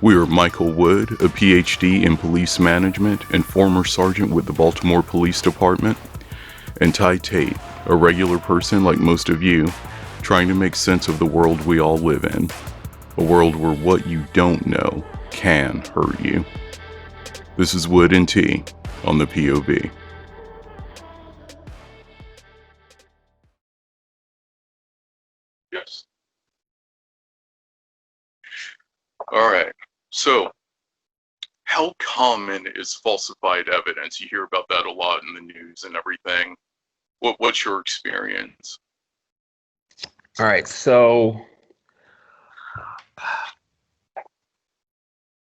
We are Michael Wood, a Ph.D. in police management and former sergeant with the Baltimore Police Department, and Ty Tate, a regular person like most of you, trying to make sense of the world we all live in. A world where what you don't know can hurt you. This is Wood and T on the POV. Yes. All right. So, how common is falsified evidence? You hear about that a lot in the news and everything. What's your experience? All right, so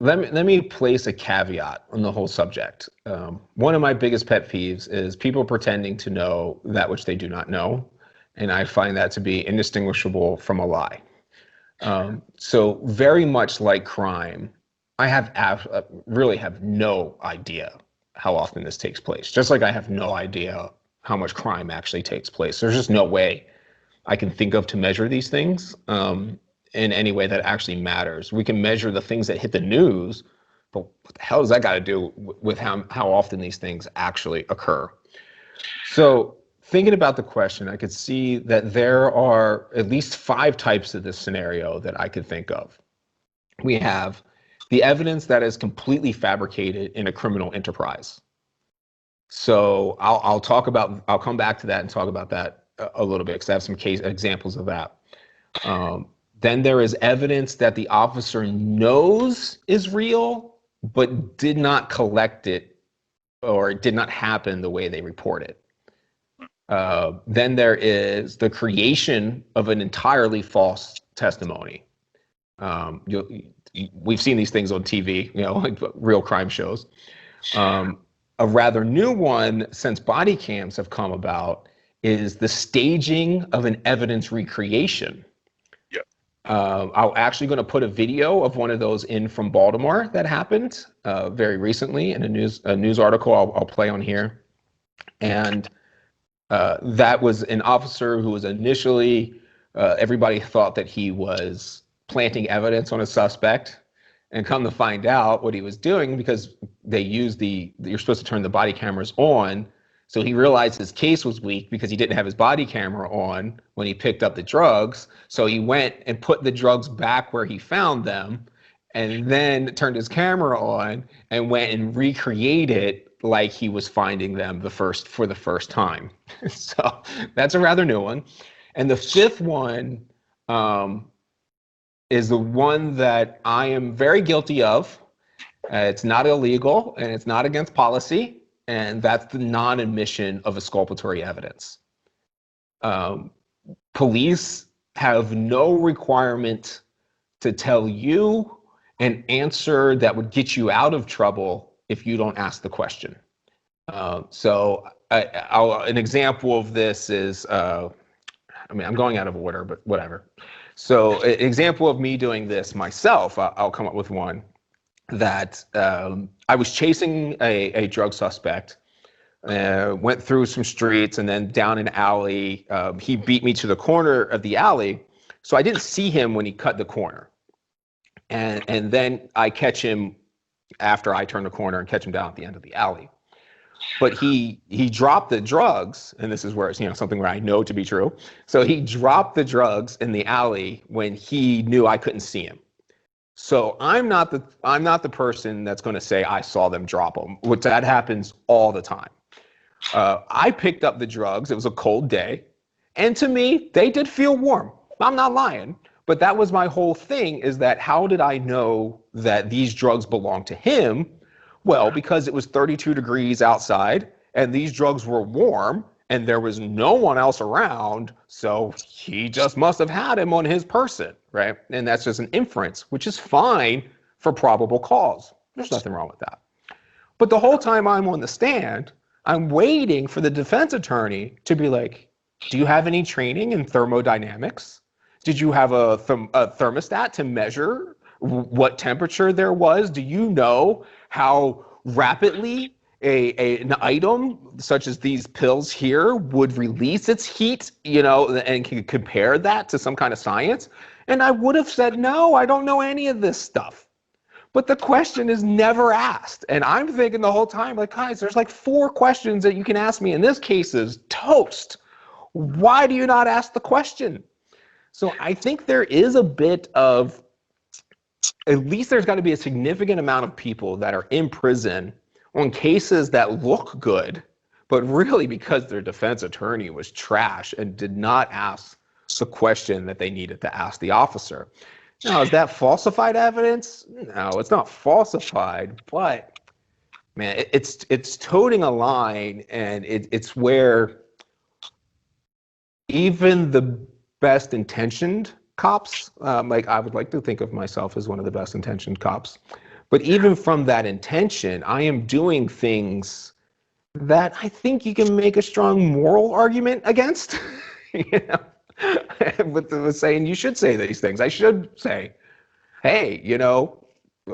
let me place a caveat on the whole subject. One of my biggest pet peeves is people pretending to know that which they do not know, and I find that to be indistinguishable from a lie. So very much like crime, I really have no idea how often this takes place. Just like I have no idea how much crime actually takes place. There's just no way I can think of to measure these things in any way that actually matters. We can measure the things that hit the news, but what the hell does that got to do with how often these things actually occur? So thinking about the question, I could see that there are at least 5 types of this scenario that I could think of. We have the evidence that is completely fabricated in a criminal enterprise. So I'll come back to that and talk about that a little bit because I have some case examples of that. Then there is evidence that the officer knows is real, but did not collect it or it did not happen the way they report it. Then there is the creation of an entirely false testimony. We've seen these things on TV, like real crime shows. A rather new one, since body cams have come about, is the staging of an evidence recreation. Yeah. I'm actually going to put a video of one of those in from Baltimore that happened very recently in a news article I'll play on here. And that was an officer who was initially, everybody thought that he was planting evidence on a suspect, and come to find out what he was doing, because they used you're supposed to turn the body cameras on. So he realized his case was weak because he didn't have his body camera on when he picked up the drugs. So he went and put the drugs back where he found them, and then turned his camera on and went and recreated like he was finding them for the first time. So that's a rather new one. And the 5th one is the one that I am very guilty of. It's not illegal and it's not against policy, and that's the non-admission of exculpatory evidence. Police have no requirement to tell you an answer that would get you out of trouble if you don't ask the question. So an example of this is, I'm going out of order, but whatever. So an example of me doing this myself, I'll come up with one that I was chasing a drug suspect, went through some streets and then down an alley. He beat me to the corner of the alley, so I didn't see him when he cut the corner. And then I catch him after I turn the corner and catch him down at the end of the alley. But he dropped the drugs, and this is where it's something where I know to be true. So he dropped the drugs in the alley when he knew I couldn't see him. So I'm not the person that's going to say I saw them drop them, which that happens all the time. I picked up the drugs. It was a cold day, and to me they did feel warm. I'm not lying, but that was my whole thing, is that how did I know that these drugs belonged to him? Well, because it was 32 degrees outside and these drugs were warm and there was no one else around, so he just must have had him on his person, right? And that's just an inference, which is fine for probable cause. There's nothing wrong with that. But the whole time I'm on the stand, I'm waiting for the defense attorney to be like, do you have any training in thermodynamics? Did you have a thermostat to measure what temperature there was? Do you know how rapidly an item such as these pills here would release its heat, and can compare that to some kind of science? And I would have said, no, I don't know any of this stuff. But the question is never asked. And I'm thinking the whole time, like, guys, there's like 4 questions that you can ask me. And this case is toast. Why do you not ask the question? So I think there is a bit of, at least there's got to be a significant amount of people that are in prison on cases that look good, but really because their defense attorney was trash and did not ask the question that they needed to ask the officer. Now, is that falsified evidence? No, it's not falsified, but man, it's toting a line, and it's where even the best intentioned cops, like I would like to think of myself as one of the best intentioned cops, but even from that intention, I am doing things that I think you can make a strong moral argument against. You know, with saying you should say these things. I should say, hey, you know,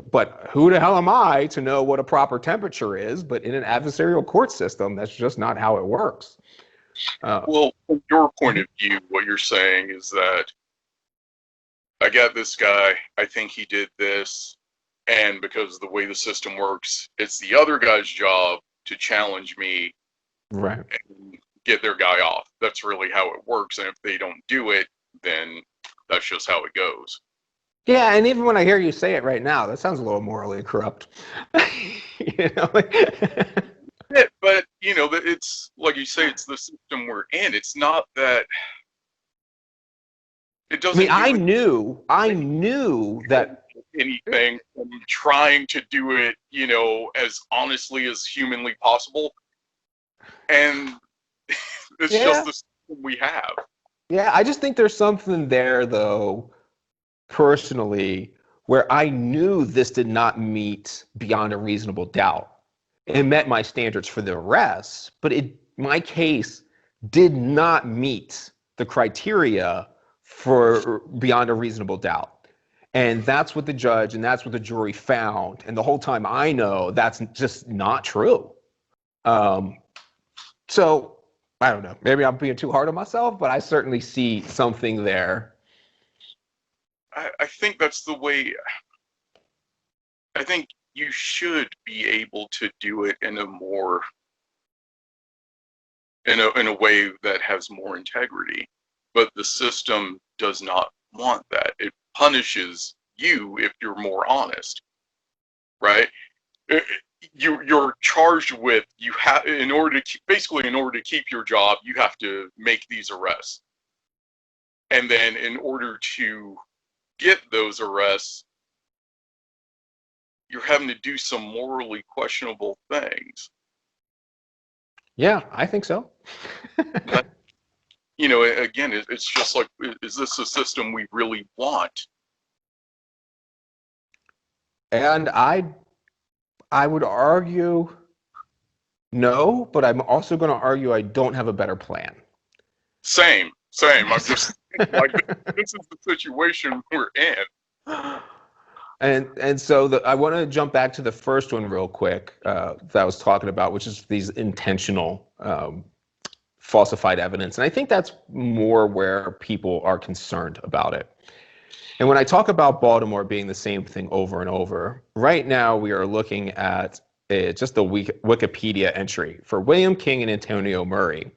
but who the hell am I to know what a proper temperature is? But in an adversarial court system, that's just not how it works. Well, from your point of view, what you're saying is that I got this guy, I think he did this, and because of the way the system works, it's the other guy's job to challenge me, right, and get their guy off. That's really how it works, and if they don't do it, then that's just how it goes. Yeah, and even when I hear you say it right now, that sounds a little morally corrupt. You know? Yeah, but, you know, it's, like you say, it's the system we're in. It's not that... It doesn't. I knew that anything. I'm trying to do it, you know, as honestly as humanly possible, and it's just the system we have. Yeah, I just think there's something there, though, personally, where I knew this did not meet beyond a reasonable doubt. It met my standards for the arrest, but my case did not meet the criteria for beyond a reasonable doubt. And that's what the judge and that's what the jury found. And the whole time I know that's just not true. So I don't know, maybe I'm being too hard on myself, but I certainly see something there. I think that's the way, I think you should be able to do it in a more, in a way that has more integrity. But the system does not want that. It punishes you if you're more honest, right? You're charged with, you have, in order to keep your job, you have to make these arrests. And then in order to get those arrests, you're having to do some morally questionable things. Yeah, I think so. You know, again, it's just like, is this a system we really want? And I would argue no, but I'm also going to argue I don't have a better plan. Same. I'm just like, this is the situation we're in. And so I want to jump back to the first one real quick that I was talking about, which is these intentional falsified evidence. And I think that's more where people are concerned about it. And when I talk about Baltimore being the same thing over and over, right now we are looking at just a Wikipedia entry for William King and Antonio Murray.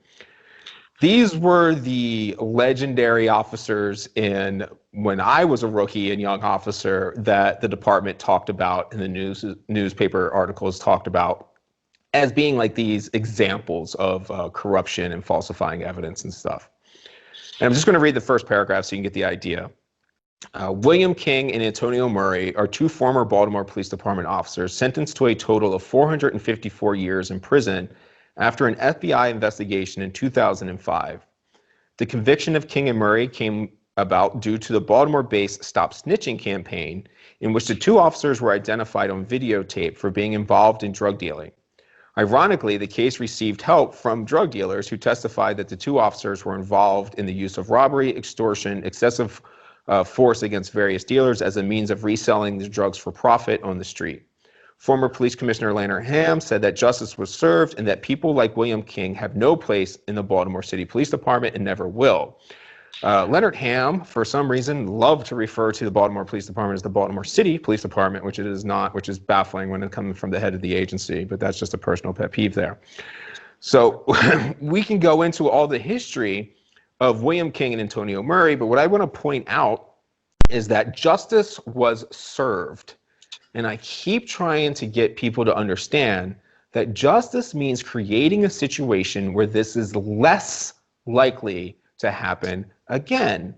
These were the legendary officers when I was a rookie and young officer that the department talked about in the newspaper articles talked about as being like these examples of corruption and falsifying evidence and stuff. And I'm just going to read the first paragraph so you can get the idea. William King and Antonio Murray are 2 former Baltimore Police Department officers sentenced to a total of 454 years in prison after an FBI investigation in 2005. The conviction of King and Murray came about due to the Baltimore-based Stop Snitching campaign, in which the 2 officers were identified on videotape for being involved in drug dealing. Ironically, the case received help from drug dealers who testified that the 2 officers were involved in the use of robbery, extortion, excessive force against various dealers as a means of reselling the drugs for profit on the street. Former Police Commissioner Leonard Ham said that justice was served and that people like William King have no place in the Baltimore City Police Department and never will. Leonard Ham, for some reason, loved to refer to the Baltimore Police Department as the Baltimore City Police Department, which it is not, which is baffling when it comes from the head of the agency, but that's just a personal pet peeve there. So we can go into all the history of William King and Antonio Murray, but what I want to point out is that justice was served. And I keep trying to get people to understand that justice means creating a situation where this is less likely to happen again.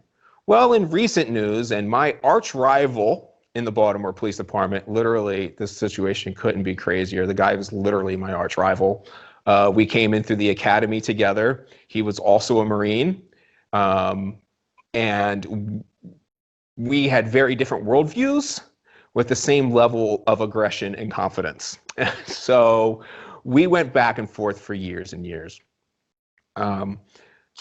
Well, in recent news, and my arch rival in the Baltimore Police Department, literally, this situation couldn't be crazier. The guy was literally my arch rival. We came in through the academy together. He was also a Marine. And we had very different worldviews with the same level of aggression and confidence. So we went back and forth for years and years.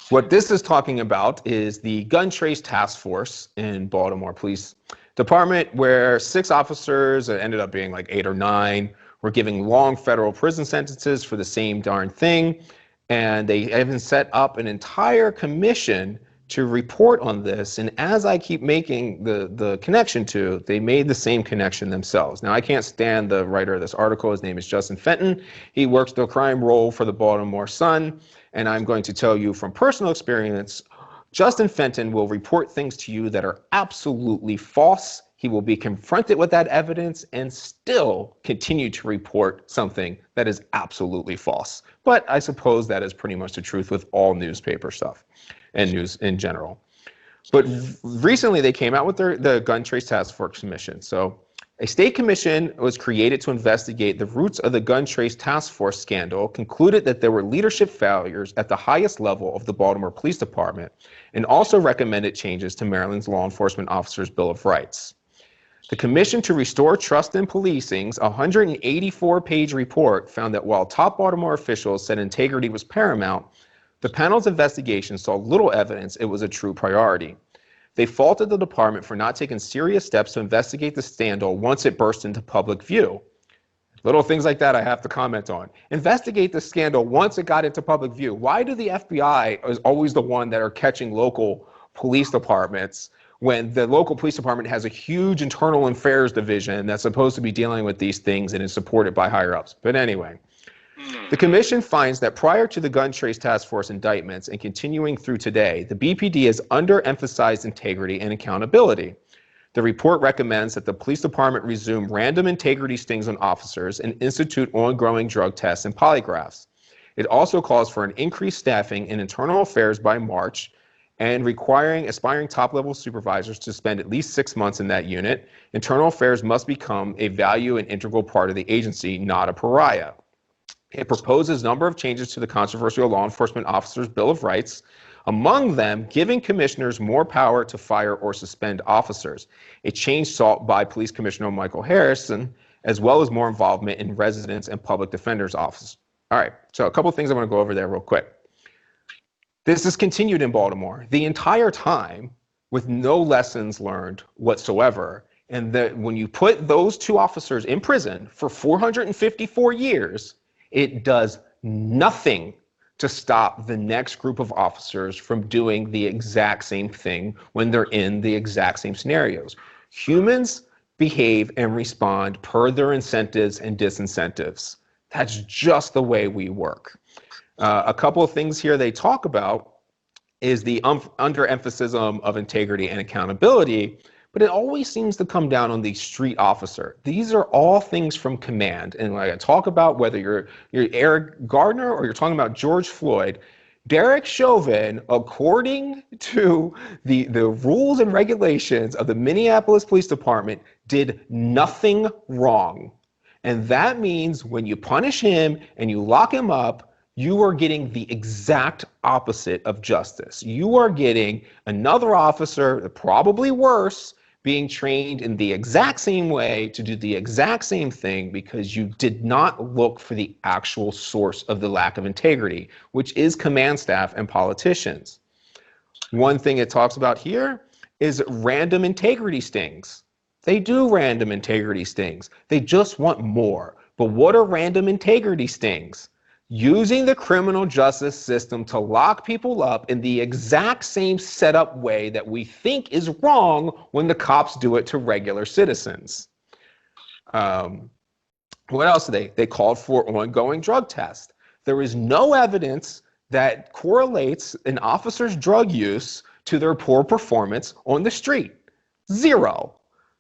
What this is talking about is the gun trace task force in Baltimore Police Department, where 6 officers, it ended up being like 8 or 9, were giving long federal prison sentences for the same darn thing. And they even set up an entire commission to report on this. And as I keep making the connection to, they made the same connection themselves. Now, I can't stand the writer of this article. His name is Justin Fenton. He works the crime role for the Baltimore Sun. And I'm going to tell you from personal experience, Justin Fenton will report things to you that are absolutely false. He will be confronted with that evidence and still continue to report something that is absolutely false. But I suppose that is pretty much the truth with all newspaper stuff and news in general. But recently they came out with the Gun Trace Task Force Commission. So a state commission was created to investigate the roots of the Gun Trace Task Force scandal, concluded that there were leadership failures at the highest level of the Baltimore Police Department, and also recommended changes to Maryland's Law Enforcement Officers' Bill of Rights. The Commission to Restore Trust in Policing's 184-page report found that while top Baltimore officials said integrity was paramount, the panel's investigation saw little evidence it was a true priority. They faulted the department for not taking serious steps to investigate the scandal once it burst into public view. Little things like that I have to comment on. Investigate the scandal once it got into public view. Why do the FBI is always the one that are catching local police departments when the local police department has a huge internal affairs division that's supposed to be dealing with these things and is supported by higher ups? But anyway, the commission finds that prior to the Gun Trace Task Force indictments and continuing through today, the BPD has underemphasized integrity and accountability. The report recommends that the police department resume random integrity stings on officers and institute ongoing drug tests and polygraphs. It also calls for an increased staffing in internal affairs by March and requiring aspiring top-level supervisors to spend at least 6 months in that unit. Internal affairs must become a value and integral part of the agency, not a pariah. It proposes a number of changes to the controversial Law Enforcement Officers' Bill of Rights, among them giving commissioners more power to fire or suspend officers, a change sought by Police Commissioner Michael Harrison, as well as more involvement in residents and public defenders' offices. All right, so a couple of things I want to go over there real quick. This has continued in Baltimore the entire time with no lessons learned whatsoever. And that when you put those 2 officers in prison for 454 years, it does nothing to stop the next group of officers from doing the exact same thing when they're in the exact same scenarios. Humans behave and respond per their incentives and disincentives. That's just the way we work. A couple of things here they talk about is the underemphasis of integrity and accountability, but it always seems to come down on the street officer. These are all things from command. And when I talk about whether you're Eric Gardner or you're talking about George Floyd, Derek Chauvin, according to the rules and regulations of the Minneapolis Police Department, did nothing wrong. And that means when you punish him and you lock him up, you are getting the exact opposite of justice. You are getting another officer, probably worse, being trained in the exact same way to do the exact same thing because you did not look for the actual source of the lack of integrity, which is command staff and politicians. One thing it talks about here is random integrity stings. They do random integrity stings. They just want more. But what are random integrity stings? using the criminal justice system to lock people up in the exact same setup way that we think is wrong when the cops do it to regular citizens. What else did they called for ongoing drug tests. There is no evidence that correlates an officer's drug use to their poor performance on the street. Zero.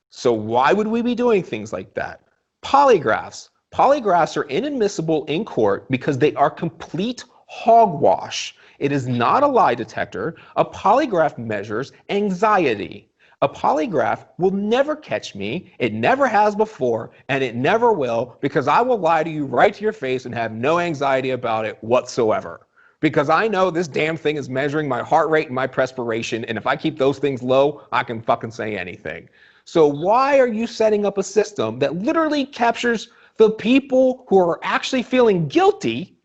So why would we be doing things like that? Polygraphs. Polygraphs are inadmissible in court because they are complete hogwash. It is not a lie detector. A polygraph measures anxiety. A polygraph will never catch me. It never has before, and it never will, because I will lie to you right to your face and have no anxiety about it whatsoever. Because I know this damn thing is measuring my heart rate and my perspiration, and if I keep those things low, I can fucking say anything. So why are you setting up a system that literally captures the people who are actually feeling guilty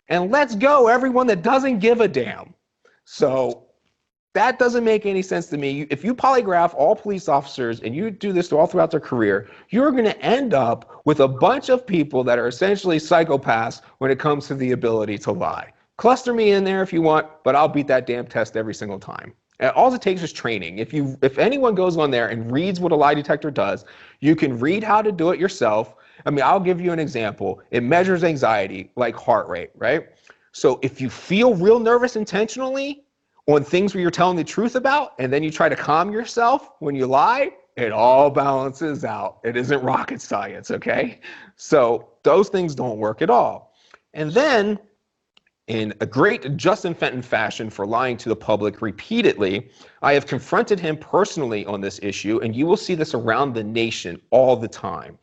and lets go everyone that doesn't give a damn? So that doesn't make any sense to me. If you polygraph all police officers and you do this all throughout their career, you're going to end up with a bunch of people that are essentially psychopaths when it comes to the ability to lie. Cluster me in there if you want, but I'll beat that damn test every single time. And all it takes is training. If anyone goes on there and reads what a lie detector does, you can read how to do it yourself. I mean, I'll give you an example. It measures anxiety like heart rate, right? So if you feel real nervous intentionally on things where you're telling the truth about, and then you try to calm yourself when you lie, it all balances out. It isn't rocket science, okay? So those things don't work at all. And then, in a great Justin Fenton fashion for lying to the public repeatedly, I have confronted him personally on this issue, and you will see this around the nation all the time.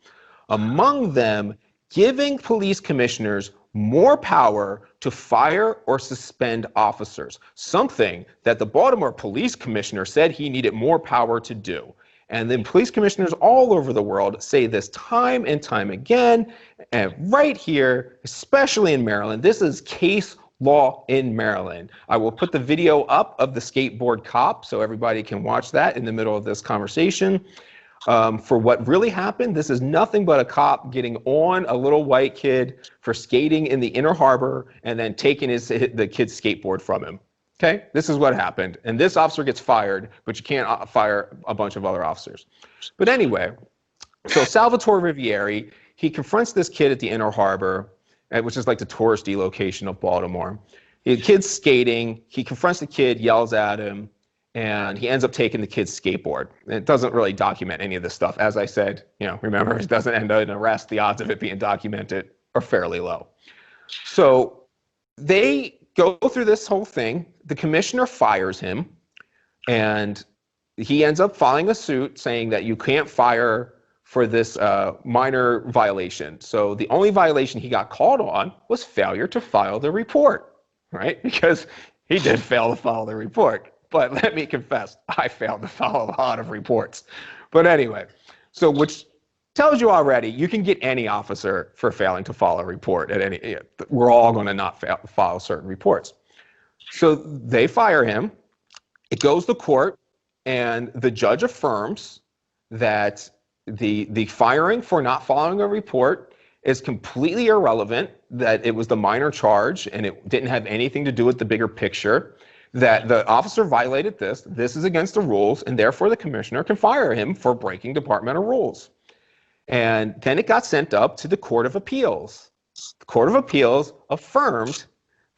Among them, giving police commissioners more power to fire or suspend officers, something that the Baltimore Police Commissioner said he needed more power to do. And then police commissioners all over the world say this time and time again. And right here, especially in Maryland, this is case law in Maryland. I will put the video up of the skateboard cop so everybody can watch that in the middle of this conversation. For what really happened, this is nothing but a cop getting on a little white kid for skating in the Inner Harbor and then taking the kid's skateboard from him. Okay, this is what happened. And this officer gets fired, but you can't fire a bunch of other officers. But anyway, so Salvatore Rivieri, he confronts this kid at the Inner Harbor, which is like the touristy location of Baltimore. The kid's skating, he confronts the kid, yells at him, and he ends up taking the kid's skateboard. And it doesn't really document any of this stuff. As I said, remember, it doesn't end up in an arrest. The odds of it being documented are fairly low. So they go through this whole thing. The commissioner fires him, and he ends up filing a suit saying that you can't fire for this minor violation. So the only violation he got called on was failure to file the report, right? Because he did fail to file the report. But let me confess, I failed to file a lot of reports. But anyway, so which tells you already, you can get any officer for failing to file a report at any, we're all going to not file certain reports. So they fire him, it goes to court, and the judge affirms that the firing for not filing a report is completely irrelevant, that it was the minor charge and it didn't have anything to do with the bigger picture, that the officer violated this is against the rules, and therefore the commissioner can fire him for breaking departmental rules. And then it got sent up to the Court of Appeals. The Court of Appeals affirmed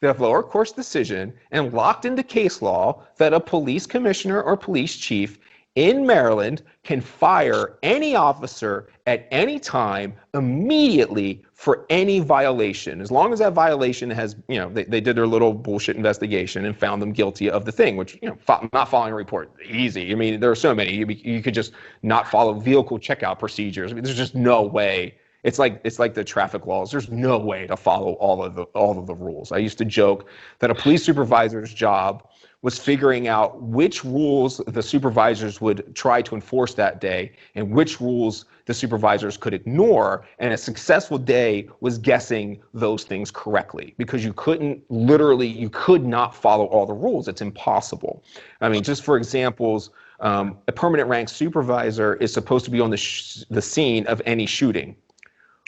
the lower court's decision and locked into case law that a police commissioner or police chief in Maryland can fire any officer at any time immediately for any violation, as long as that violation has, they did their little bullshit investigation and found them guilty of the thing, which, not following a report, easy. I mean, there are so many. You could just not follow vehicle checkout procedures. I mean, there's just no way. It's like the traffic laws. There's no way to follow all of the rules. I used to joke that a police supervisor's job was figuring out which rules the supervisors would try to enforce that day and which rules the supervisors could ignore. And a successful day was guessing those things correctly, because you could not follow all the rules. It's impossible. I mean, just for examples, a permanent rank supervisor is supposed to be on the scene of any shooting.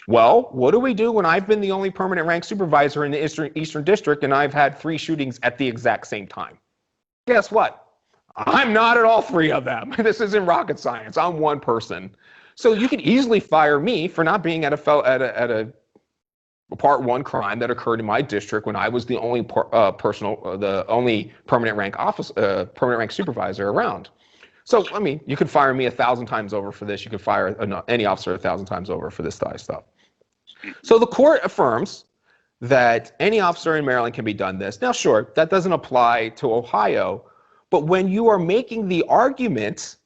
Well, what do we do when I've been the only permanent rank supervisor in the Eastern District and I've had 3 shootings at the exact same time? Guess what? I'm not at all 3 of them. This isn't rocket science. I'm one person. So you can easily fire me for not being at a Part 1 crime that occurred in my district when I was the only the only permanent rank permanent rank supervisor around. So, I mean, you could fire me 1,000 times over for this. You could fire any officer 1,000 times over for this stuff. So the court affirms that any officer in Maryland can be done this. Now, sure, that doesn't apply to Ohio, but when you are making the argument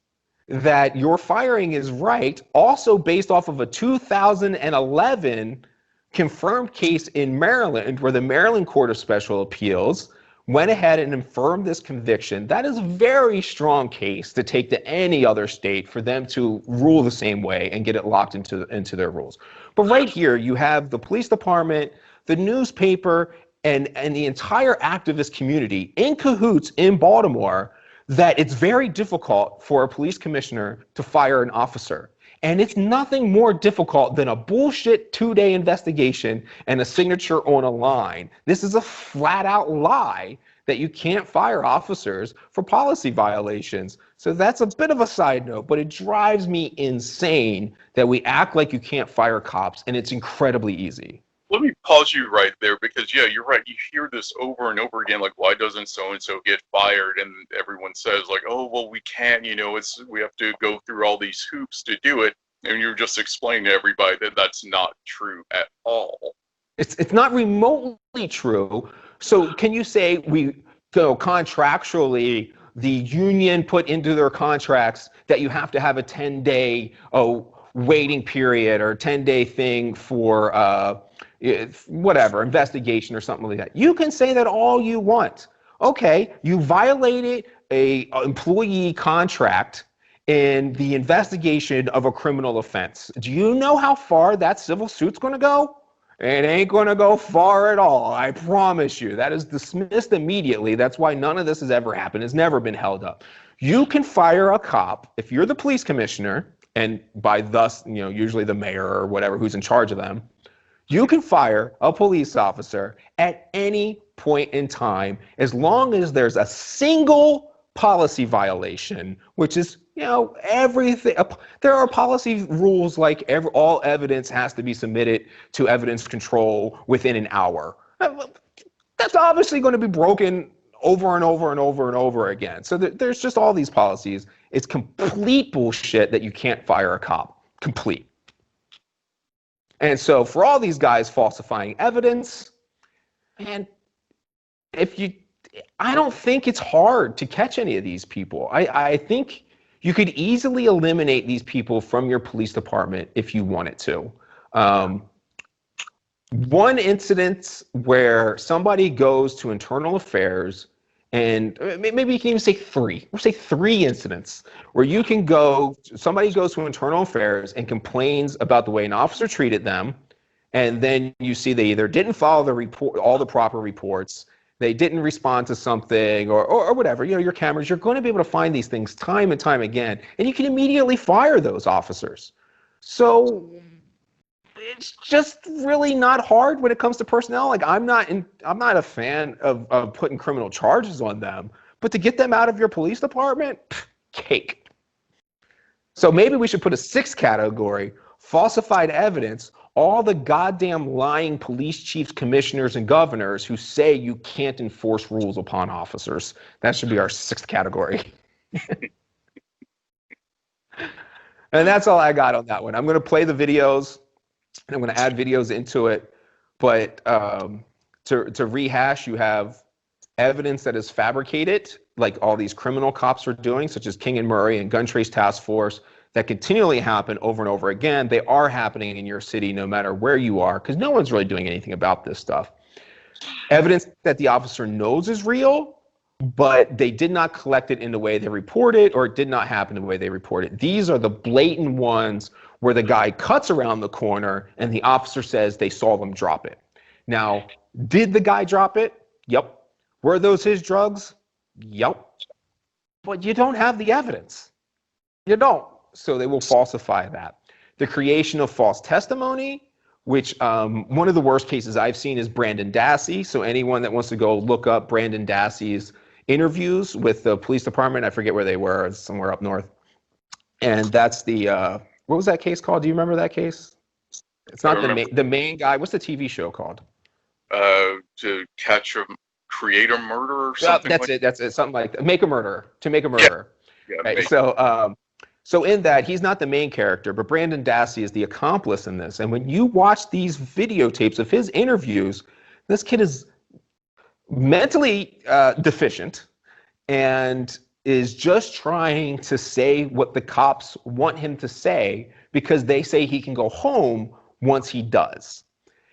that your firing is right, also based off of a 2011 confirmed case in Maryland, where the Maryland Court of Special Appeals went ahead and affirmed this conviction, that is a very strong case to take to any other state for them to rule the same way and get it locked into their rules. But right here, you have the police department, the newspaper, and the entire activist community in cahoots in Baltimore that it's very difficult for a police commissioner to fire an officer. And it's nothing more difficult than a bullshit 2-day investigation and a signature on a line. This is a flat out lie that you can't fire officers for policy violations. So that's a bit of a side note, but it drives me insane that we act like you can't fire cops, and it's incredibly easy. Let me pause you right there, because yeah, you're right. You hear this over and over again, like, why doesn't so-and-so get fired? And everyone says like, oh, well, we can't, we have to go through all these hoops to do it. And you're just explaining to everybody that that's not true at all. It's not remotely true. So can you say we go contractually, the union put into their contracts that you have to have a 10-day waiting period or 10-day thing for whatever, investigation or something like that? You can say that all you want. Okay, you violated a employee contract in the investigation of a criminal offense. Do you know how far that civil suit's going to go? It ain't going to go far at all. I promise you. That is dismissed immediately. That's why none of this has ever happened. It's never been held up. You can fire a cop if you're the police commissioner, and by thus, usually the mayor or whatever who's in charge of them. You can fire a police officer at any point in time as long as there's a single policy violation, which is, everything. There are policy rules like all evidence has to be submitted to evidence control within an hour. That's obviously going to be broken over and over and over and over again. So there's just all these policies. It's complete bullshit that you can't fire a cop. Complete. And so for all these guys falsifying evidence, man, I don't think it's hard to catch any of these people. I think you could easily eliminate these people from your police department if you wanted to. One incident where somebody goes to internal affairs, and maybe you can even say 3. We'll say 3 incidents where somebody goes to internal affairs and complains about the way an officer treated them, and then you see they either didn't follow all the proper reports, they didn't respond to something, or whatever. Your cameras, you're going to be able to find these things time and time again, and you can immediately fire those officers. So it's just really not hard when it comes to personnel. Like, I'm not a fan of putting criminal charges on them, but to get them out of your police department, cake. So maybe we should put a 6th category: falsified evidence. All the goddamn lying police chiefs, commissioners, and governors who say you can't enforce rules upon officers. That should be our 6th category. And that's all I got on that one. I'm going to play the videos, and I'm going to add videos into it. But to rehash, you have evidence that is fabricated, like all these criminal cops are doing, such as King and Murray and Gun Trace Task Force, that continually happen over and over again. They are happening in your city no matter where you are, because no one's really doing anything about this stuff. Evidence that the officer knows is real, but they did not collect it in the way they report it, or it did not happen the way they report it. These are the blatant ones where the guy cuts around the corner and the officer says they saw them drop it. Now, did the guy drop it? Yep. Were those his drugs? Yep. But you don't have the evidence. You don't. So they will falsify that. The creation of false testimony, which one of the worst cases I've seen is Brandon Dassey. So anyone that wants to go look up Brandon Dassey's interviews with the police department, I forget where they were, it's somewhere up north. And that's the, what was that case called? Do you remember that case? It's not the main guy. What's the TV show called? To create a murder or something. That's it. Something like that. Make a murderer. To make a murderer. Yeah. Right. So in that, he's not the main character, but Brandon Dassey is the accomplice in this. And when you watch these videotapes of his interviews, this kid is mentally deficient and is just trying to say what the cops want him to say because they say he can go home once he does.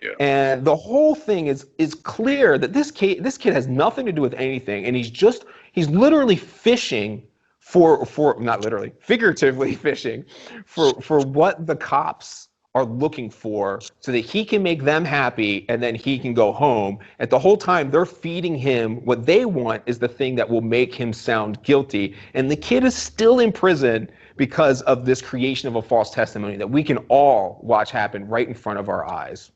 Yeah. And the whole thing is clear that this kid has nothing to do with anything, and he's literally fishing for not literally, figuratively fishing for what the cops are looking for so that he can make them happy and then he can go home. And the whole time they're feeding him what they want is the thing that will make him sound guilty. And the kid is still in prison because of this creation of a false testimony that we can all watch happen right in front of our eyes.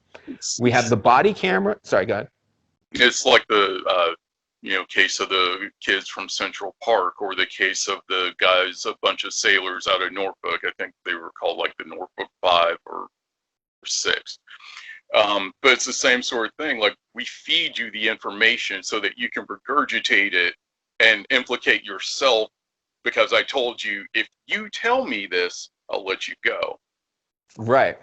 We have the body camera. Sorry, go ahead. It's like the case of the kids from Central Park, or the case of the guys, a bunch of sailors out of Norfolk. I think they were called like the Norfolk 5 or 6. But it's the same sort of thing. Like, we feed you the information so that you can regurgitate it and implicate yourself, because I told you, if you tell me this, I'll let you go. Right.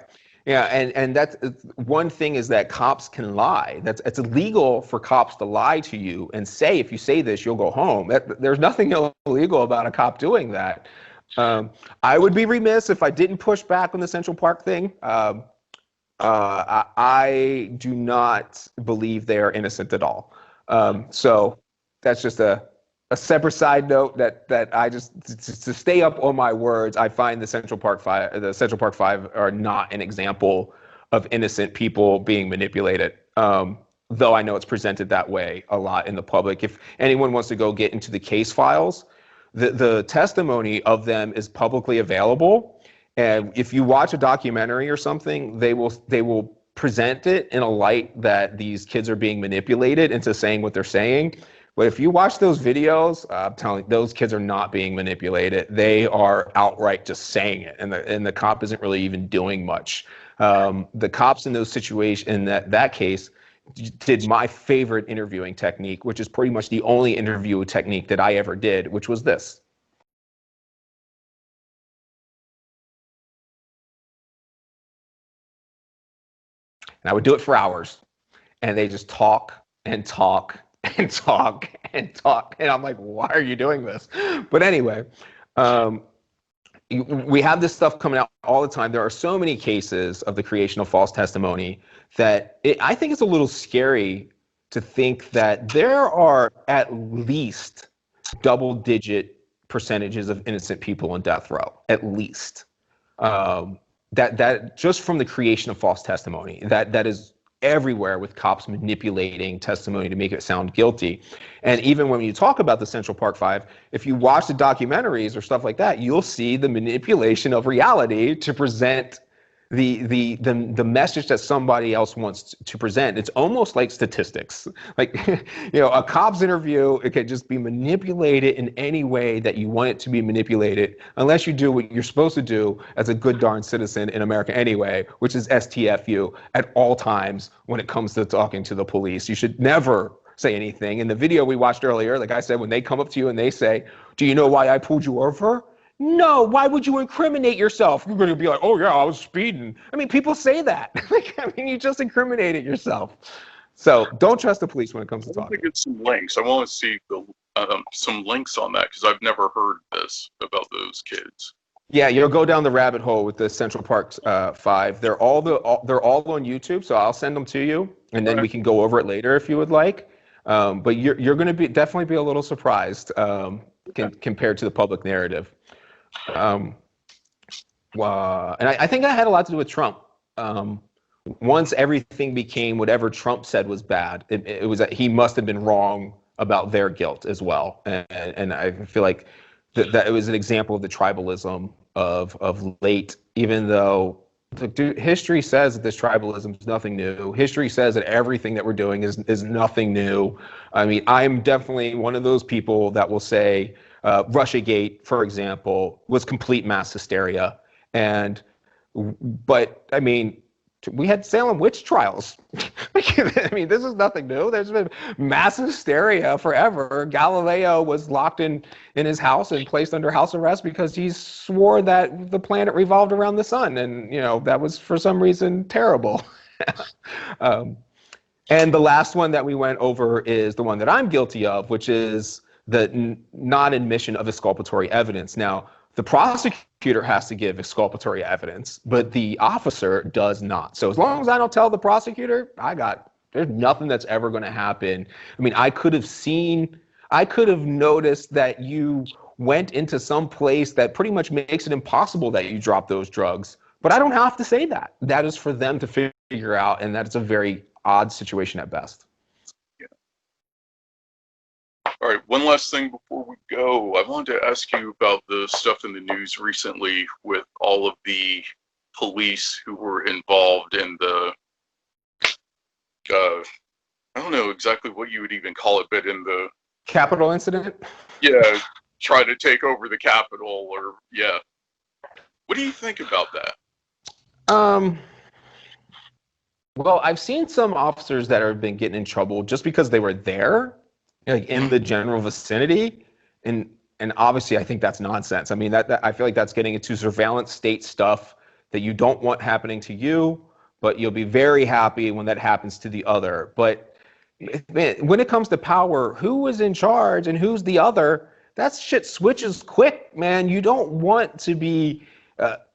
Yeah, and that's one thing, is that cops can lie. It's illegal for cops to lie to you and say, if you say this, you'll go home. There's nothing illegal about a cop doing that. I would be remiss if I didn't push back on the Central Park thing. I do not believe they are innocent at all. So that's just a separate side note that I just, to stay up on my words, I find the Central Park Five are not an example of innocent people being manipulated. Though I know it's presented that way a lot in the public. If anyone wants to go get into the case files, the testimony of them is publicly available. And if you watch a documentary or something, they will present it in a light that these kids are being manipulated into saying what they're saying. But if you watch those videos, I'm telling you, those kids are not being manipulated. They are outright just saying it, and the cop isn't really even doing much. The cops in those situations, in that case, did my favorite interviewing technique, which is pretty much the only interview technique that I ever did, which was this. And I would do it for hours, and they just talk and talk and talk and talk. And I'm like, why are you doing this? But anyway, we have this stuff coming out all the time. There are so many cases of the creation of false testimony that I think it's a little scary to think that there are at least double-digit percentages of innocent people on death row, at least. That just from the creation of false testimony, that is everywhere, with cops manipulating testimony to make it sound guilty. And even when you talk about the Central Park Five, if you watch the documentaries or stuff like that, you'll see the manipulation of reality to present the message that somebody else wants to present. It's almost like statistics. Like, a cop's interview, it could just be manipulated in any way that you want it to be manipulated, unless you do what you're supposed to do as a good darn citizen in America anyway, which is STFU at all times when it comes to talking to the police. You should never say anything. In the video we watched earlier, like I said, when they come up to you and they say, "Do you know why I pulled you over?" No, why would you incriminate yourself? You're going to be like, "Oh yeah, I was speeding." I mean, people say that. You just incriminated yourself. So don't trust the police when it comes to talking. I want to get some links. I want to see some links on that, because I've never heard this about those kids. Yeah, you'll go down the rabbit hole with the Central Park Five. They're all on YouTube, so I'll send them to you, and then we can go over it later if you would like. But you're going to definitely be a little surprised compared to the public narrative. And I think that had a lot to do with Trump. Once everything became whatever Trump said was bad, it was that he must have been wrong about their guilt as well. And I feel like that it was an example of the tribalism of late, even though Look, dude, history says that this tribalism is nothing new. History says that everything that we're doing is nothing new. I mean, I'm definitely one of those people that will say Russiagate, for example, was complete mass hysteria. But I mean, we had Salem witch trials. I mean, this is nothing new. There's been mass hysteria forever. Galileo was locked in his house and placed under house arrest because he swore that the planet revolved around the sun, and that was for some reason terrible. And the last one that we went over is the one that I'm guilty of, which is the non-admission of exculpatory evidence. Now, the prosecutor has to give exculpatory evidence, but the officer does not. So as long as I don't tell the prosecutor, there's nothing that's ever going to happen. I mean, I could have noticed that you went into some place that pretty much makes it impossible that you drop those drugs, but I don't have to say that. That is for them to figure out, and that's a very odd situation at best. All right, one last thing before we go. I wanted to ask you about the stuff in the news recently with all of the police who were involved in the, I don't know exactly what you would even call it, but in the Capitol incident? Yeah, try to take over the Capitol, or yeah. What do you think about that? Well, I've seen some officers that have been getting in trouble just because they were there, like in the general vicinity, and obviously I think that's nonsense. I mean, that I feel like that's getting into surveillance state stuff that you don't want happening to you, but you'll be very happy when that happens to the other. But man, when it comes to power, who is in charge and who's the other, that shit switches quick, man. You don't want to be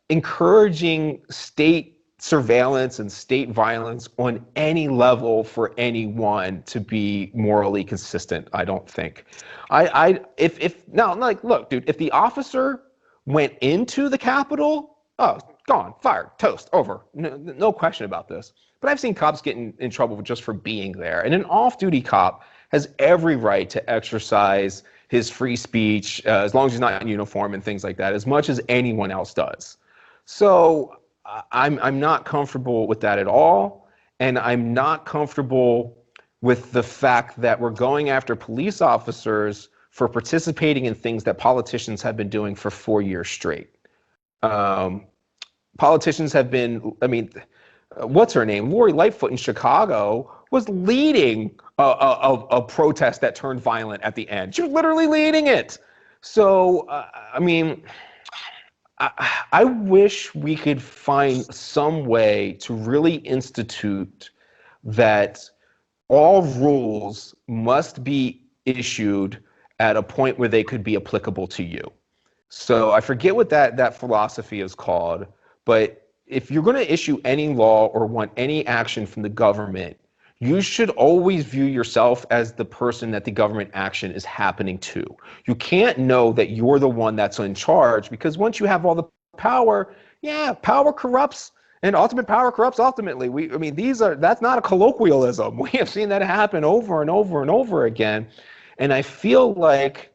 encouraging state surveillance and state violence on any level for anyone to be morally consistent. I don't think. Look, dude, if the officer went into the Capitol, oh, gone, fired, toast, over, no question about this. But I've seen cops get in trouble just for being there, and an off-duty cop has every right to exercise his free speech as long as he's not in uniform and things like that, as much as anyone else does. So I'm not comfortable with that at all, and I'm not comfortable with the fact that we're going after police officers for participating in things that politicians have been doing for 4 years straight. Politicians have been, I mean, what's her name? Lori Lightfoot in Chicago was leading a protest that turned violent at the end. She was literally leading it. So, I mean, I wish we could find some way to really institute that all rules must be issued at a point where they could be applicable to you. So I forget what that philosophy is called, but if you're going to issue any law or want any action from the government, you should always view yourself as the person that the government action is happening to. You can't know that you're the one that's in charge, because once you have all the power, power corrupts, and ultimate power corrupts ultimately. That's not a colloquialism. We have seen that happen over and over and over again. And I feel like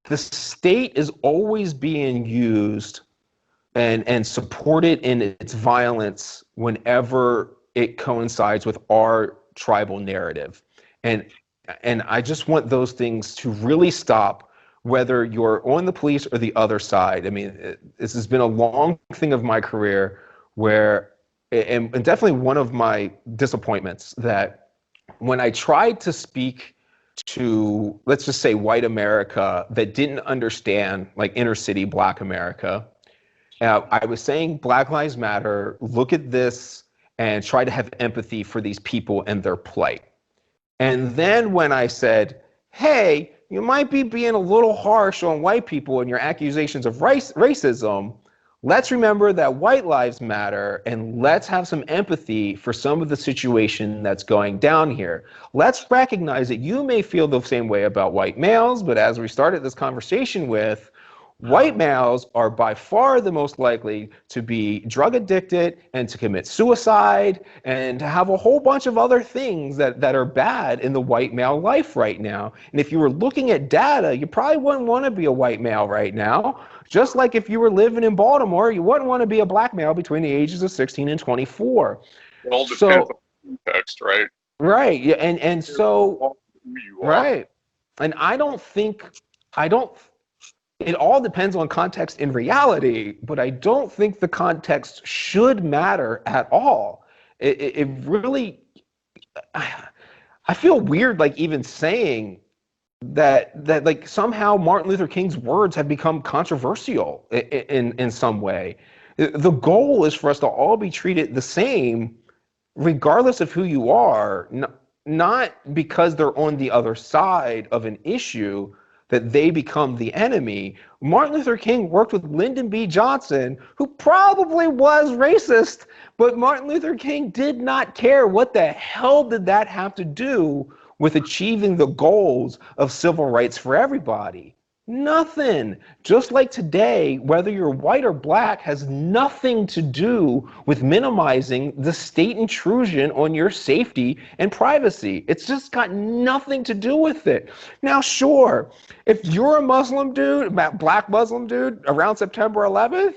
the state is always being used and supported in its violence whenever it coincides with our tribal narrative. And I just want those things to really stop, whether you're on the police or the other side. I mean, this has been a long thing of my career where, and definitely one of my disappointments, that when I tried to speak to, let's just say, white America that didn't understand like inner city Black America, I was saying Black Lives Matter, look at this, and try to have empathy for these people and their plight. And then when I said, hey, you might be being a little harsh on white people in your accusations of racism, let's remember that white lives matter, and let's have some empathy for some of the situation that's going down here. Let's recognize that you may feel the same way about white males, but as we started this conversation with, White males are by far the most likely to be drug addicted and to commit suicide and to have a whole bunch of other things that are bad in the white male life right now. And if you were looking at data, you probably wouldn't want to be a white male right now. Just like if you were living in Baltimore, you wouldn't want to be a black male between the ages of 16 and 24. It all depends So, on context, right? right. Yeah. And so, Who you are. right. And I don't, it all depends on context in reality, but I don't think the context should matter at all. It really, I feel weird, like even saying that like somehow Martin Luther King's words have become controversial in some way. The goal is for us to all be treated the same, regardless of who you are, not because they're on the other side of an issue that they become the enemy. Martin Luther King worked with Lyndon B. Johnson, who probably was racist, but Martin Luther King did not care. What the hell did that have to do with achieving the goals of civil rights for everybody? Nothing. Just like today, whether you're white or black has nothing to do with minimizing the state intrusion on your safety and privacy. It's just got nothing to do with it. Now, sure, if you're a Muslim dude, black Muslim dude, around September 11th,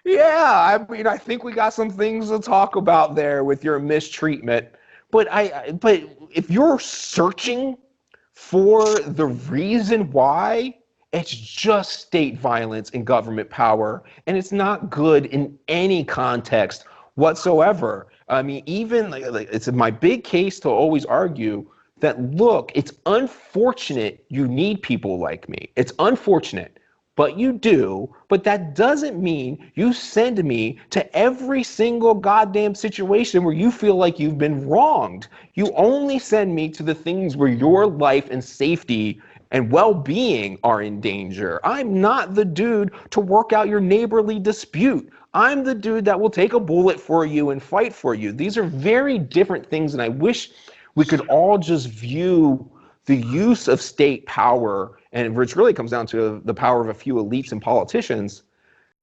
yeah, I mean, I think we got some things to talk about there with your mistreatment. But if you're searching for the reason why, it's just state violence and government power, and it's not good in any context whatsoever. I mean, even like it's my big case to always argue that, look, it's unfortunate you need people like me. It's unfortunate, but you do. But that doesn't mean you send me to every single goddamn situation where you feel like you've been wronged. You only send me to the things where your life and safety and well-being are in danger. I'm not the dude to work out your neighborly dispute. I'm the dude that will take a bullet for you and fight for you. These are very different things, and I wish we could all just view the use of state power, and which really comes down to the power of a few elites and politicians,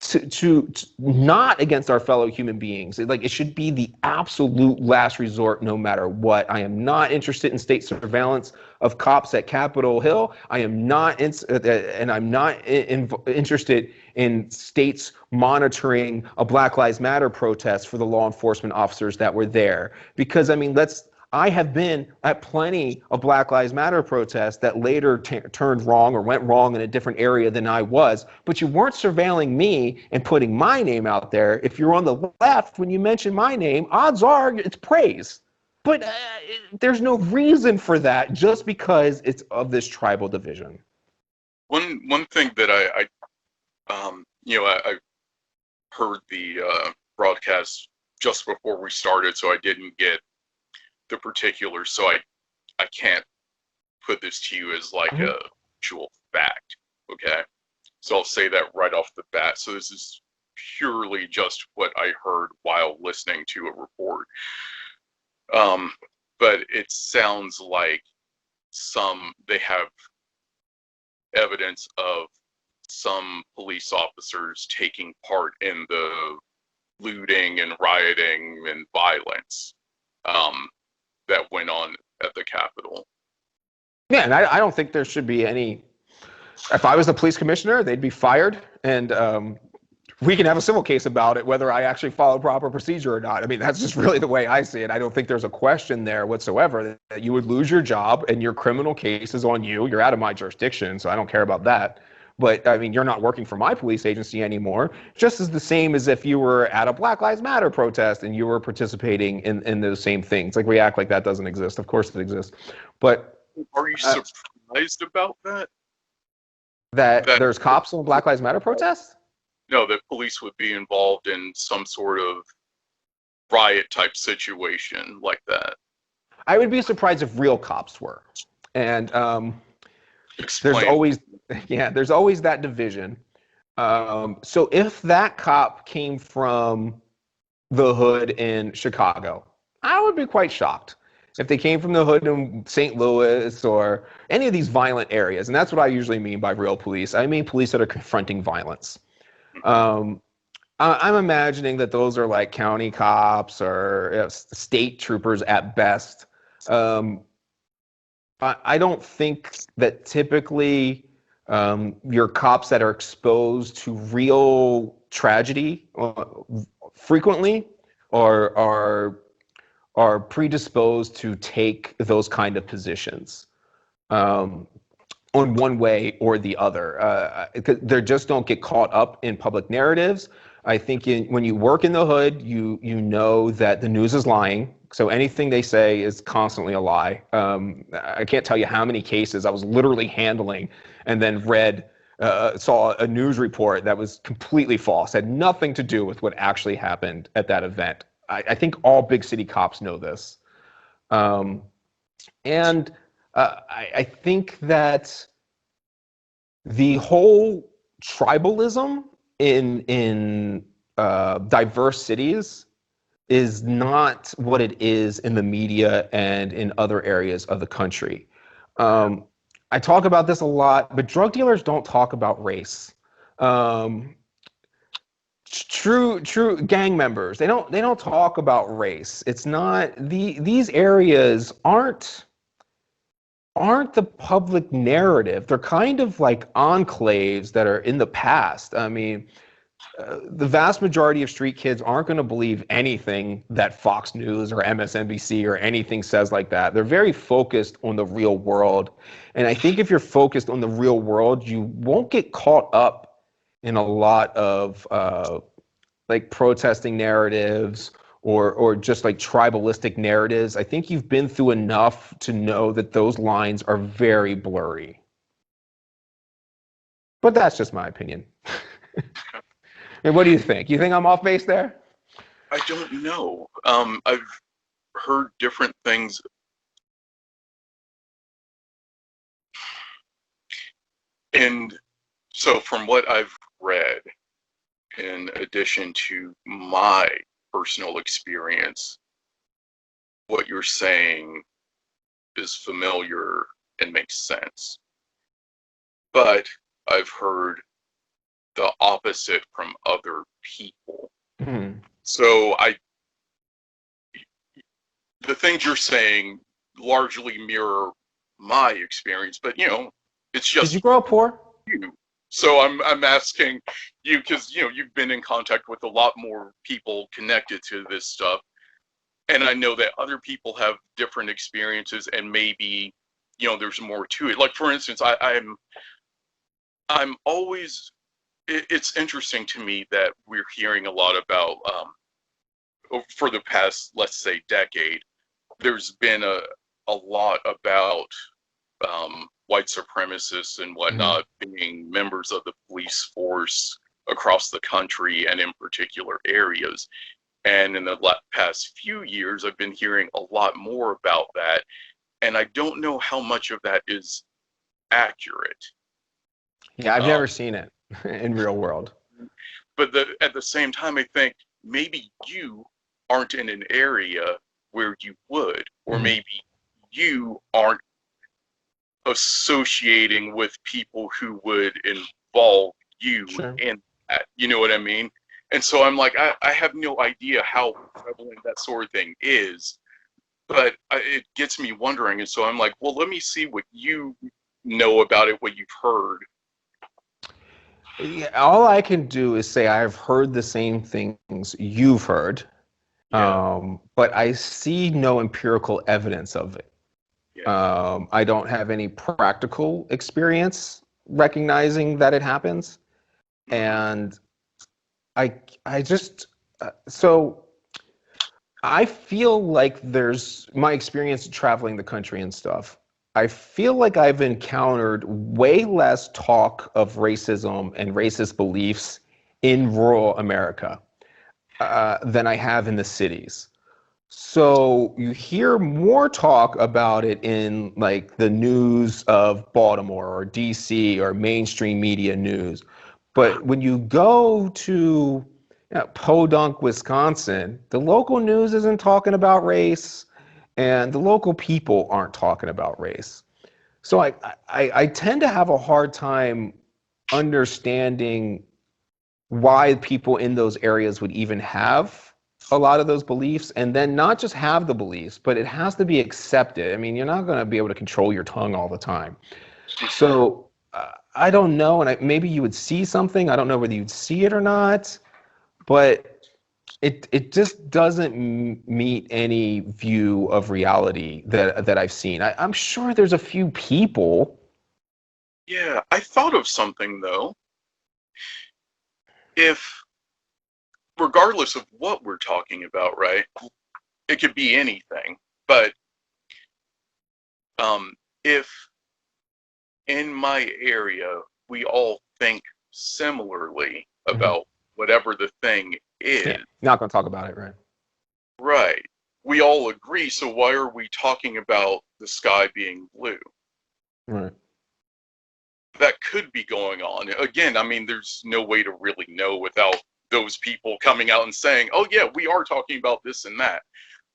to not against our fellow human beings. Like, it should be the absolute last resort, no matter what. I am not interested in state surveillance of cops at Capitol Hill. I am not, and I'm not interested in states monitoring a Black Lives Matter protest for the law enforcement officers that were there. Because, I mean, I have been at plenty of Black Lives Matter protests that later turned wrong or went wrong in a different area than I was, but you weren't surveilling me and putting my name out there. If you're on the left, when you mention my name, odds are it's praise. But there's no reason for that just because it's of this tribal division. One thing that I heard the broadcast just before we started, so I didn't get the particulars, so I can't put this to you as like a actual fact, okay? So I'll say that right off the bat. So this is purely just what I heard while listening to a report. But it sounds like they have evidence of some police officers taking part in the looting and rioting and violence that went on at the Capitol. Yeah, and I don't think there should be any. If I was the police commissioner, they'd be fired, and we can have a civil case about it, whether I actually follow proper procedure or not. I mean, that's just really the way I see it. I don't think there's a question there whatsoever that you would lose your job and your criminal case is on you. You're out of my jurisdiction, so I don't care about that. But I mean, you're not working for my police agency anymore, just as the same as if you were at a Black Lives Matter protest and you were participating in those same things. Like, we act like that doesn't exist. Of course it exists. But are you surprised about that? That there's cops on Black Lives Matter protests? No, that police would be involved in some sort of riot type situation like that. I would be surprised if real cops were. And Explain. there's always that division. So if that cop came from the hood in Chicago, I would be quite shocked. If they came from the hood in St. Louis or any of these violent areas, and that's what I usually mean by real police. I mean police that are confronting violence. Um, I'm imagining that those are like county cops or state troopers at best. Um, I don't think that typically your cops that are exposed to real tragedy frequently are predisposed to take those kind of positions on one way or the other. They just don't get caught up in public narratives. I think when you work in the hood, you know that the news is lying. So anything they say is constantly a lie. I can't tell you how many cases I was literally handling and then saw a news report that was completely false, had nothing to do with what actually happened at that event. I think all big city cops know this. And I think that the whole tribalism in diverse cities is not what it is in the media and in other areas of the country. I talk about this a lot, but drug dealers don't talk about race. True gang members, they don't talk about race. It's not these areas aren't the public narrative. They're kind of like enclaves that are in the past. I mean, the vast majority of street kids aren't going to believe anything that Fox News or MSNBC or anything says like that. They're very focused on the real world. And I think if you're focused on the real world, you won't get caught up in a lot of like protesting narratives or just like tribalistic narratives. I think you've been through enough to know that those lines are very blurry. But that's just my opinion. And what do you think? You think I'm off base there? I don't know. I've heard different things. And so from what I've read, in addition to my personal experience, what you're saying is familiar and makes sense. But I've heard the opposite from other people. Mm-hmm. So the things you're saying largely mirror my experience, but it's just. Did you grow up poor? So I'm asking you because you've been in contact with a lot more people connected to this stuff, and I know that other people have different experiences, and maybe there's more to it. Like for instance, I'm always. It's interesting to me that we're hearing a lot about for the past, let's say, decade. There's been a lot about white supremacists and whatnot being members of the police force across the country and in particular areas. And in the past few years, I've been hearing a lot more about that. And I don't know how much of that is accurate. Yeah, I've never seen it in real world. But at the same time, I think maybe you aren't in an area where you would, or maybe you aren't associating with people who would involve you in that. You know what I mean? And so I'm like, I have no idea how prevalent that sort of thing is, but it gets me wondering. And so I'm like, well, let me see what you know about it, what you've heard. Yeah, all I can do is say I've heard the same things you've heard, but I see no empirical evidence of it. I don't have any practical experience recognizing that it happens. And I just, so I feel like there's my experience traveling the country and stuff. I feel like I've encountered way less talk of racism and racist beliefs in rural America than I have in the cities. So you hear more talk about it in like the news of Baltimore or DC or mainstream media news. But when you go to Podunk, Wisconsin, the local news isn't talking about race. and the local people aren't talking about race. So I tend to have a hard time understanding why people in those areas would even have a lot of those beliefs, and then not just have the beliefs, but it has to be accepted. I mean, you're not going to be able to control your tongue all the time. So I don't know, and maybe you would see something. I don't know whether you'd see it or not, but it just doesn't meet any view of reality that I've seen. I'm sure there's a few people. Yeah, I thought of something though. If, regardless of what we're talking about, right? It could be anything, but if in my area we all think similarly about whatever the thing is, Yeah, not going to talk about it, right? right? We all agree, so why are we talking about the sky being blue? Right. That could be going on. Again, I mean, there's no way to really know without those people coming out and saying, oh yeah, we are talking about this and that.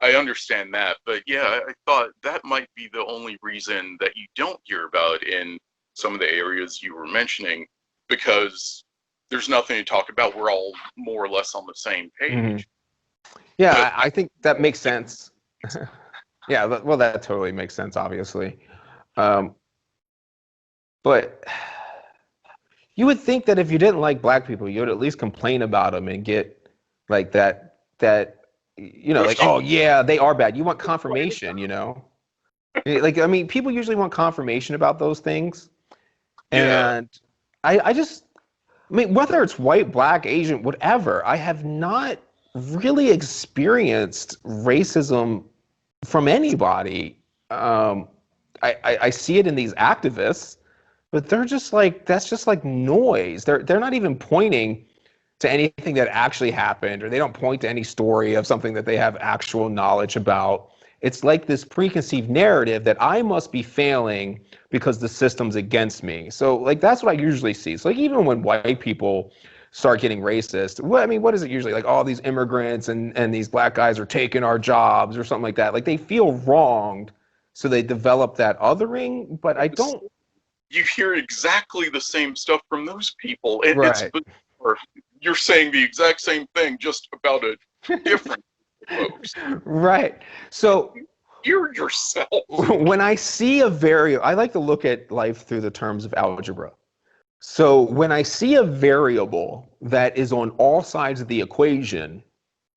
I understand that, but yeah, I thought that might be the only reason that you don't hear about it in some of the areas you were mentioning, because there's nothing to talk about. We're all more or less on the same page. Yeah, But I think that makes sense. Yeah, well, that totally makes sense, obviously. But you would think that if you didn't like black people, you would at least complain about them and get like that like, oh yeah, they are bad. You want confirmation, Like, I mean, people usually want confirmation about those things. yeah, And I mean, whether it's white, black, Asian, whatever, I have not really experienced racism from anybody. I see it in these activists, but they're just like, that's just like noise. They're not even pointing to anything that actually happened, or they don't point to any story of something that they have actual knowledge about. It's like this preconceived narrative that I must be failing because the system's against me. So like that's what I usually see. So like even when white people start getting racist, what is it usually? Like all these immigrants and these black guys are taking our jobs or something like that. Like they feel wronged, so they develop that othering, but I don't. you hear exactly the same stuff from those people. It's Right. bizarre. You're saying the exact same thing, just about a different folks. Right. So Hear yourself. when I see a variable, I like to look at life through the terms of algebra. So when I see a variable that is on all sides of the equation,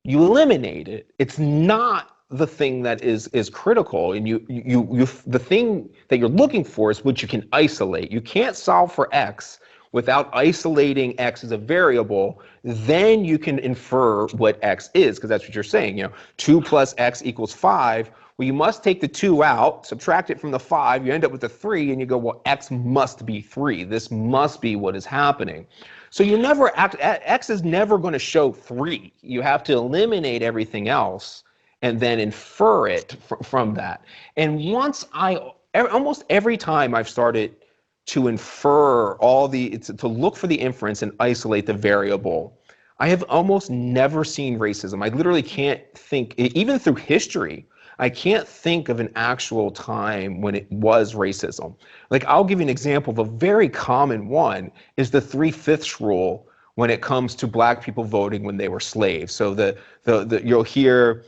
you eliminate it. It's not the thing that is critical, and the thing that you're looking for is what you can isolate. You can't solve for x without isolating x as a variable. Then you can infer what x is, because that's what you're saying. 2 plus x equals 5. Well, you must take the 2 out, subtract it from the 5, you end up with a 3, and you go, well, x must be 3. This must be what is happening. So you never x is never going to show 3. You have to eliminate everything else and then infer it from that. And almost every time I've started to infer to look for the inference and isolate the variable, I have almost never seen racism. I literally can't think, even through history, I can't think of an actual time when it was racism. Like, I'll give you an example of a very common one is the 3/5 rule when it comes to black people voting when they were slaves. So you'll hear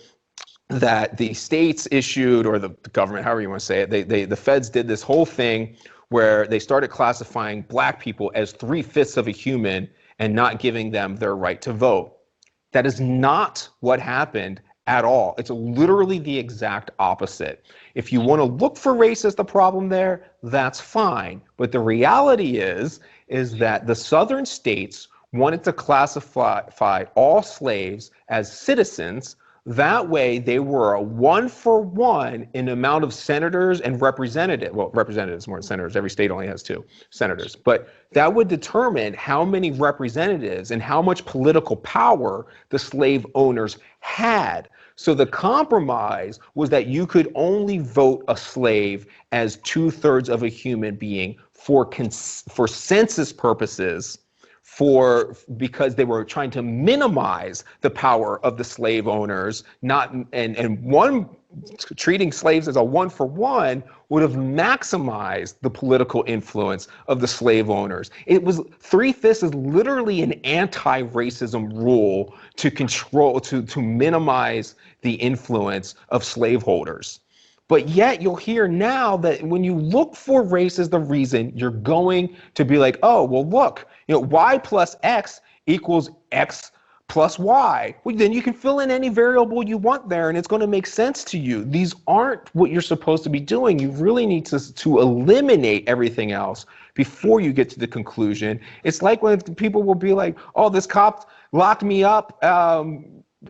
that the states issued, or the government, however you want to say it, the feds did this whole thing where they started classifying black people as 3/5 of a human and not giving them their right to vote. That is not what happened at all. It's literally the exact opposite. If you want to look for race as the problem there, that's fine. But the reality is that the southern states wanted to classify all slaves as citizens. That way, they were a 1-for-1 in amount of senators and representatives. Well, representatives more than senators. Every state only has 2 senators. But that would determine how many representatives and how much political power the slave owners had. So the compromise was that you could only vote a slave as 2/3 of a human being for census purposes, because they were trying to minimize the power of the slave owners, not and one treating slaves as a one for one would have maximized the political influence of the slave owners. It was 3/5 is literally an anti-racism rule to control, to minimize the influence of slaveholders. But yet you'll hear now that when you look for race as the reason, you're going to be like, oh, well, look, y plus x equals x plus y. Well, then you can fill in any variable you want there and it's going to make sense to you. These aren't what you're supposed to be doing. You really need to eliminate everything else before you get to the conclusion. It's like when people will be like, oh, this cop locked me up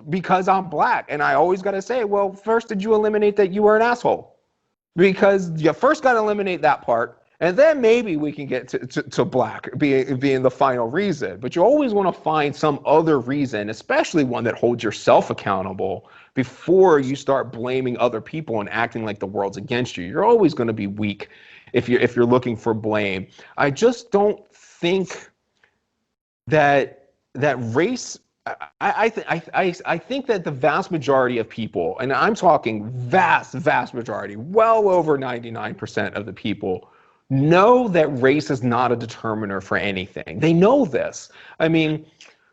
because I'm black. And I always got to say, well, first, did you eliminate that you were an asshole? Because you first got to eliminate that part. And then maybe we can get to black being the final reason. But you always want to find some other reason, especially one that holds yourself accountable, before you start blaming other people and acting like the world's against you. You're always going to be weak if you're looking for blame. I just don't think that race. I think that the vast majority of people, and I'm talking vast majority, well over 99% of the people, know that race is not a determiner for anything. They know this. I mean,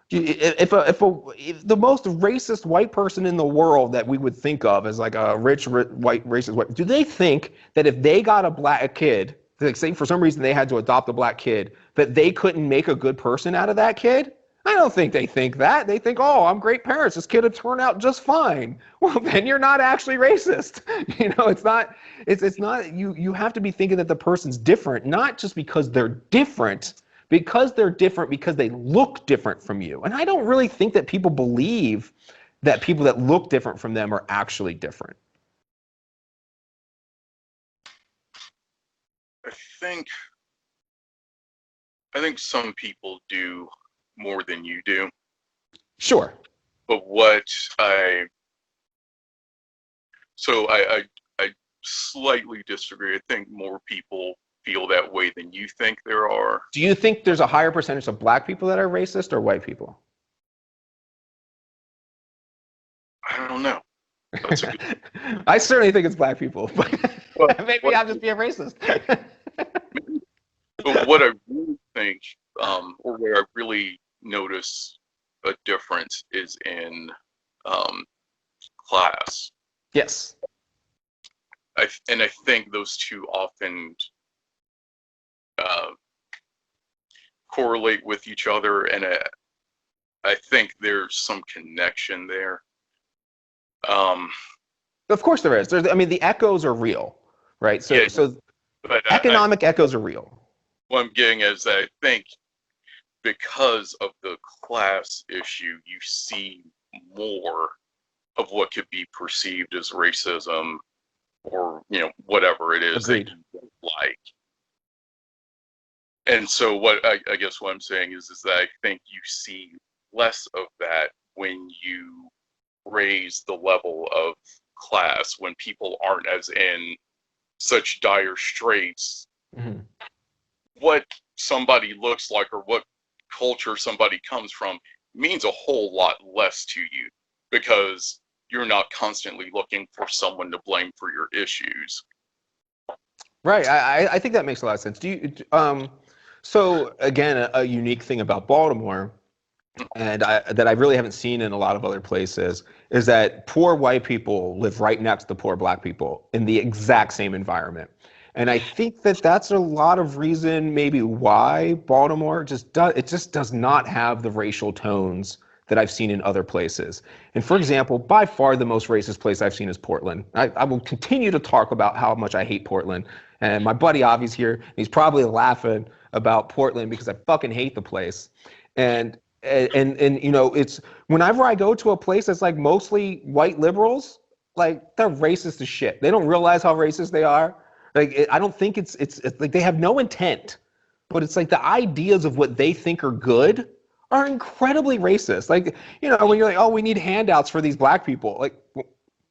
if the most racist white person in the world that we would think of as like a rich white racist white, do they think that if they got a black kid, like say for some reason they had to adopt a black kid, that they couldn't make a good person out of that kid? I don't think they think that. They think, oh, I'm great parents. This kid will turn out just fine. Well, then you're not actually racist. It's not, you have to be thinking that the person's different, not just because they're different, because they look different from you. And I don't really think that people believe that people that look different from them are actually different. I think some people do more than you do. Sure. But I slightly disagree. I think more people feel that way than you think there are. Do you think there's a higher percentage of black people that are racist or white people? I don't know. That's a good... I certainly think it's black people, but maybe I'm just being racist. But what I really think, or where I really notice a difference, is in class. Yes. I think those two often correlate with each other, and I think there's some connection there. Of course there is. The echoes are real, right? But economic echoes are real. What I'm getting is that I think because of the class issue, you see more of what could be perceived as racism, or whatever it is Agreed. that you don't like. And so what I guess what I'm saying is that I think you see less of that when you raise the level of class, when people aren't as in such dire straits. Mm-hmm. What somebody looks like or what culture somebody comes from means a whole lot less to you, because you're not constantly looking for someone to blame for your issues. Right. I think that makes a lot of sense. So again, a unique thing about Baltimore, and that I really haven't seen in a lot of other places, is that poor white people live right next to poor black people in the exact same environment. And I think that that's a lot of reason maybe why Baltimore just does not have the racial tones that I've seen in other places. And for example, by far the most racist place I've seen is Portland. I will continue to talk about how much I hate Portland. And my buddy Avi's here, and he's probably laughing about Portland because I fucking hate the place. And it's whenever I go to a place that's like mostly white liberals, like they're racist as shit. They don't realize how racist they are. Like I don't think it's like they have no intent, but it's like the ideas of what they think are good are incredibly racist. Like, when you're like, oh, we need handouts for these black people. Like,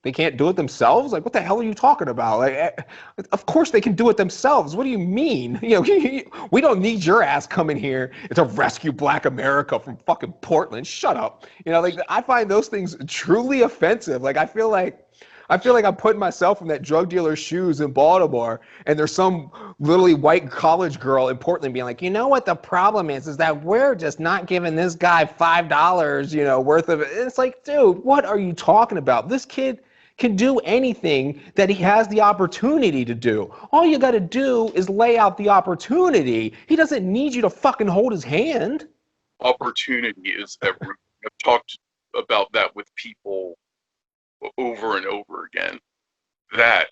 They can't do it themselves? Like, what the hell are you talking about? Like, of course they can do it themselves. What do you mean? We don't need your ass coming here to rescue Black America from fucking Portland. Shut up. Like, I find those things truly offensive. Like, I feel like I'm putting myself in that drug dealer's shoes in Baltimore, and there's some literally white college girl in Portland being like, you know what the problem is that we're just not giving this guy $5, worth of it. And it's like, dude, what are you talking about? This kid can do anything that he has the opportunity to do. All you got to do is lay out the opportunity. He doesn't need you to fucking hold his hand. Opportunity is everything. I've talked about that with people over and over again. That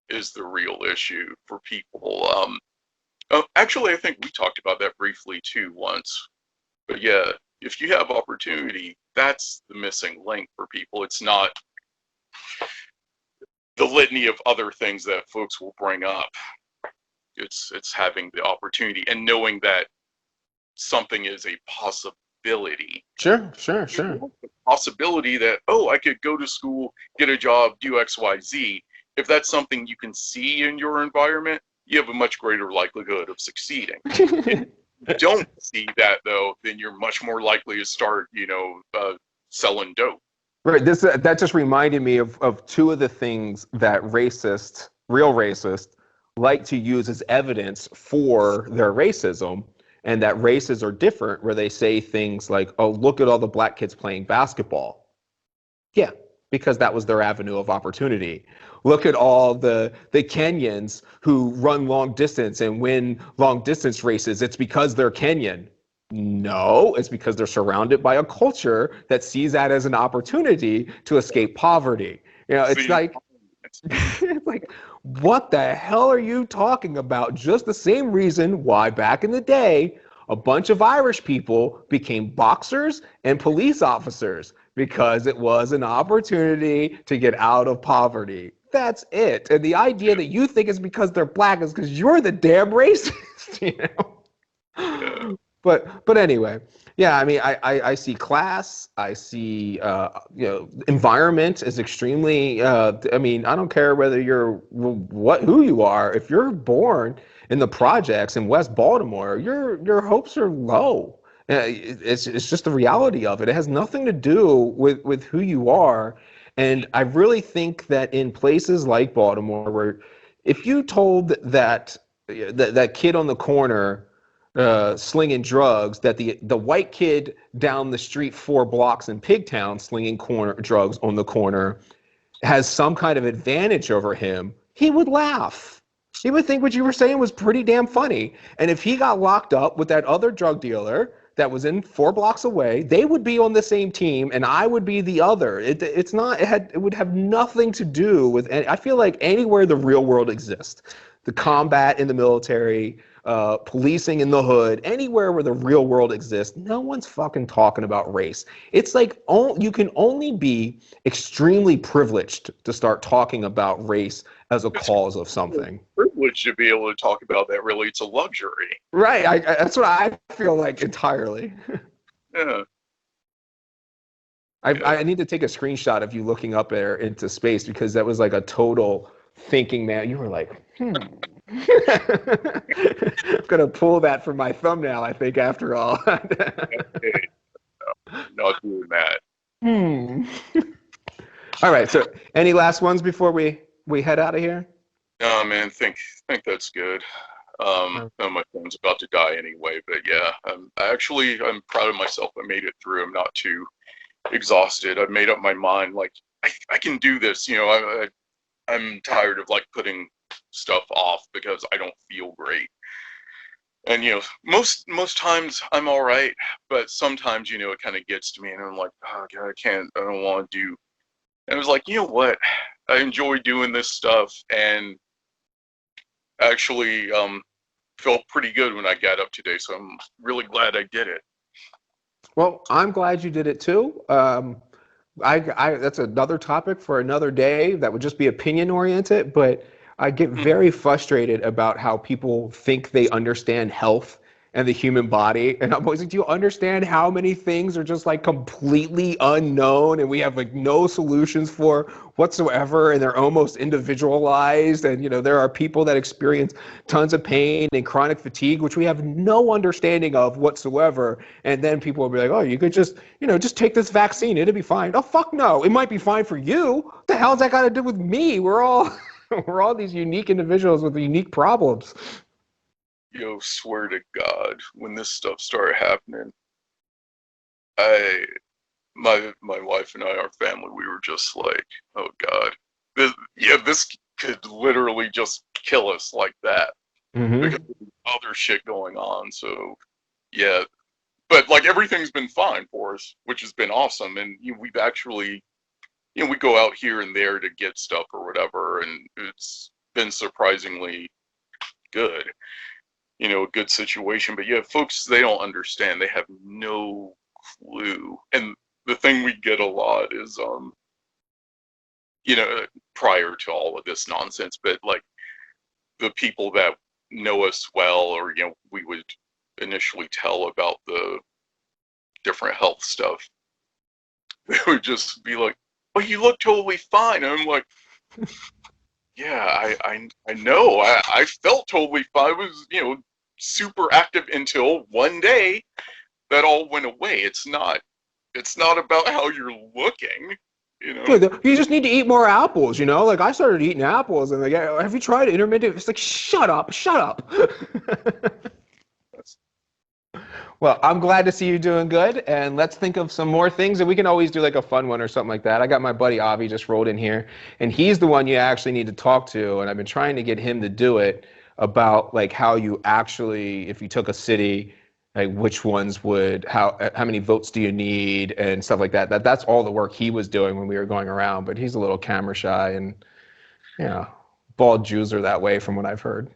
is the real issue for people. Actually, I think we talked about that briefly too once. But yeah, if you have opportunity, that's the missing link for people. It's not the litany of other things that folks will bring up. It's having the opportunity and knowing that something is a possibility. Sure. The possibility that, I could go to school, get a job, do X, Y, Z. If that's something you can see in your environment, you have a much greater likelihood of succeeding. If you don't see that, though, then you're much more likely to start, selling dope. Right. That just reminded me of two of the things that real racists, like to use as evidence for their racism, and that races are different, where they say things like, oh, look at all the Black kids playing basketball. Yeah, because that was their avenue of opportunity. Look at all the Kenyans who run long distance and win long distance races. It's because they're Kenyan. No, it's because they're surrounded by a culture that sees that as an opportunity to escape poverty. It's like, what the hell are you talking about? Just the same reason why back in the day, a bunch of Irish people became boxers and police officers, because it was an opportunity to get out of poverty. That's it. And the idea that you think is because they're Black is because you're the damn racist, Yeah. But anyway, yeah, I mean, I see class, I see, environment is extremely, I mean, I don't care whether you're who you are. If you're born in the projects in West Baltimore, your hopes are low. It's just the reality of it. It has nothing to do with who you are. And I really think that in places like Baltimore, where if you told that kid on the corner slinging drugs, that the white kid down the street 4 blocks in Pigtown slinging drugs on the corner has some kind of advantage over him, he would laugh. He would think what you were saying was pretty damn funny. And if he got locked up with that other drug dealer that was in 4 blocks away, they would be on the same team and I would be the other. It would have nothing to do with, I feel like anywhere the real world exists, the combat in the military, policing in the hood, anywhere where the real world exists, no one's fucking talking about race. It's like you can only be extremely privileged to start talking about race as a cause of something. Privilege to be able to talk about that. Really, it's a luxury. Right. That's what I feel like entirely. Yeah. I need to take a screenshot of you looking up there into space, because that was like a total thinking man. You were like, I'm gonna pull that from my thumbnail, I think, after all. Okay. No, not doing that. All right. So any last ones before we head out of here? No, man, think that's good. My phone's about to die anyway, but yeah, I'm proud of myself. I made it through. I'm not too exhausted. I've made up my mind, like, I can do this. I'm tired of like putting stuff off because I don't feel great. And most times I'm all right, but sometimes it kind of gets to me, and I'm like, oh God, I don't want to do. And I was like, you know what? I enjoy doing this stuff, and actually felt pretty good when I got up today. So I'm really glad I did it. Well, I'm glad you did it too. That's another topic for another day. That would just be opinion oriented, but I get very frustrated about how people think they understand health and the human body. And I'm always like, do you understand how many things are just like completely unknown and we have like no solutions for whatsoever, and they're almost individualized? And, there are people that experience tons of pain and chronic fatigue, which we have no understanding of whatsoever. And then people will be like, oh, you could just, just take this vaccine. It'll be fine. Oh, fuck no. It might be fine for you. What the hell's that got to do with me? We're all these unique individuals with unique problems. Swear to God, when this stuff started happening, my wife and I, our family, we were just like, oh God, this could literally just kill us like that. Mm-hmm. Because of other shit going on. So yeah, but like everything's been fine for us, which has been awesome. And we've actually, we go out here and there to get stuff or whatever, and it's been surprisingly good. A good situation. But yeah, folks, they don't understand. They have no clue. And the thing we get a lot is, prior to all of this nonsense, but like the people that know us well, or, we would initially tell about the different health stuff, they would just be like, well, you look totally fine. And I'm like, yeah, I know. I felt totally fine. I was, super active until one day that all went away. It's not about how you're looking, You just need to eat more apples, Like I started eating apples and like, have you tried intermittent? It's like, shut up. Well, I'm glad to see you doing good, and let's think of some more things, and we can always do like a fun one or something like that. I got my buddy Avi just rolled in here, and he's the one you actually need to talk to, and I've been trying to get him to do it about like how you actually, if you took a city, like which ones would, how many votes do you need and stuff like that. That's all the work he was doing when we were going around, but he's a little camera shy, and bald Jews are that way from what I've heard.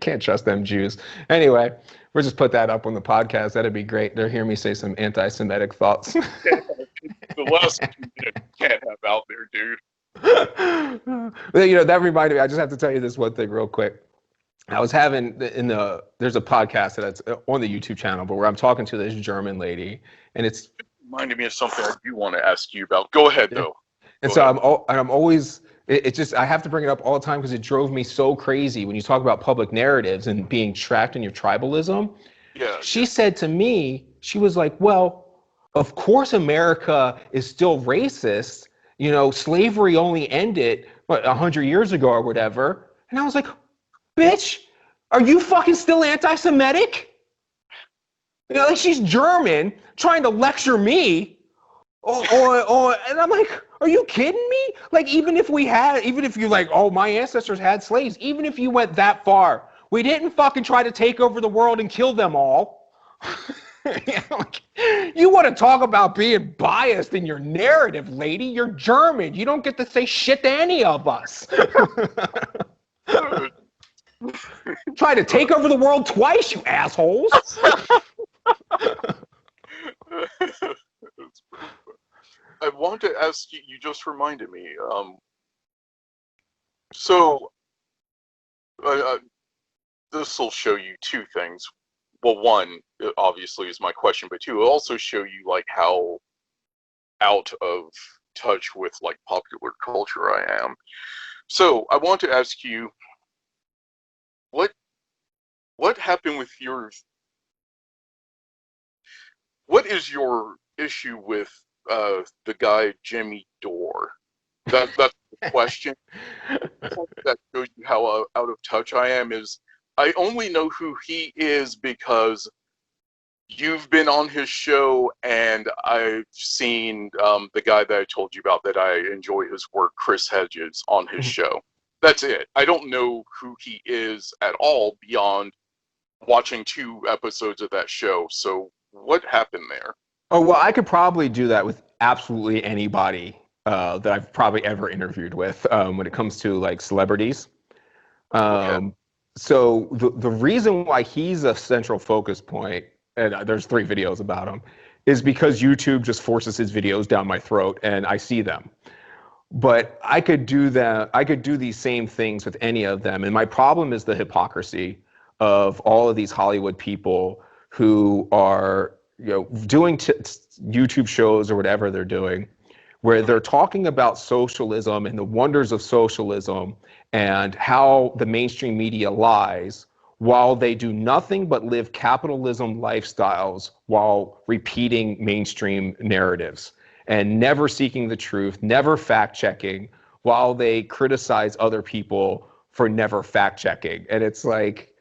Can't trust them Jews. Anyway, we'll just put that up on the podcast. That'd be great. They'll hear me say some anti-Semitic thoughts. The last you can't have out there, dude. That reminded me, I just have to tell you this one thing real quick. I was having there's a podcast that's on the YouTube channel, but where I'm talking to this German lady, and it's reminded me of something I do want to ask you about. Go ahead, though. And so I'm always, it's just, I have to bring it up all the time because it drove me so crazy when you talk about public narratives and being trapped in your tribalism. Yeah. She said to me, she was like, well, of course America is still racist. Slavery only ended 100 years ago or whatever. And I was like, bitch, are you fucking still anti-Semitic? Like she's German trying to lecture me. And I'm like, are you kidding me? Like, even if you like, oh, my ancestors had slaves, even if you went that far, we didn't fucking try to take over the world and kill them all. You want to talk about being biased in your narrative, lady? You're German. You don't get to say shit to any of us. Try to take over the world twice, you assholes. I want to ask you, you just reminded me, so this will show you two things. Well, one, obviously, is my question, but two, it'll also show you, like, how out of touch with, like, popular culture I am. So, I want to ask you, what happened with what is your issue with the guy Jimmy Dore? That's the question. That shows you how out of touch I am. Is I only know who he is because you've been on his show, and I've seen the guy that I told you about that I enjoy his work, Chris Hedges, on his show. That's it. I don't know who he is at all beyond watching 2 episodes of that show. So what happened there? Oh, well, I could probably do that with absolutely anybody that I've probably ever interviewed with when it comes to like celebrities. Okay. So the reason why he's a central focus point, and there's 3 videos about him, is because YouTube just forces his videos down my throat and I see them. But I could do that. I could do these same things with any of them. And my problem is the hypocrisy of all of these Hollywood people who are, doing YouTube shows or whatever they're doing, where they're talking about socialism and the wonders of socialism and how the mainstream media lies, while they do nothing but live capitalism lifestyles while repeating mainstream narratives and never seeking the truth, never fact checking, while they criticize other people for never fact checking. And it's like,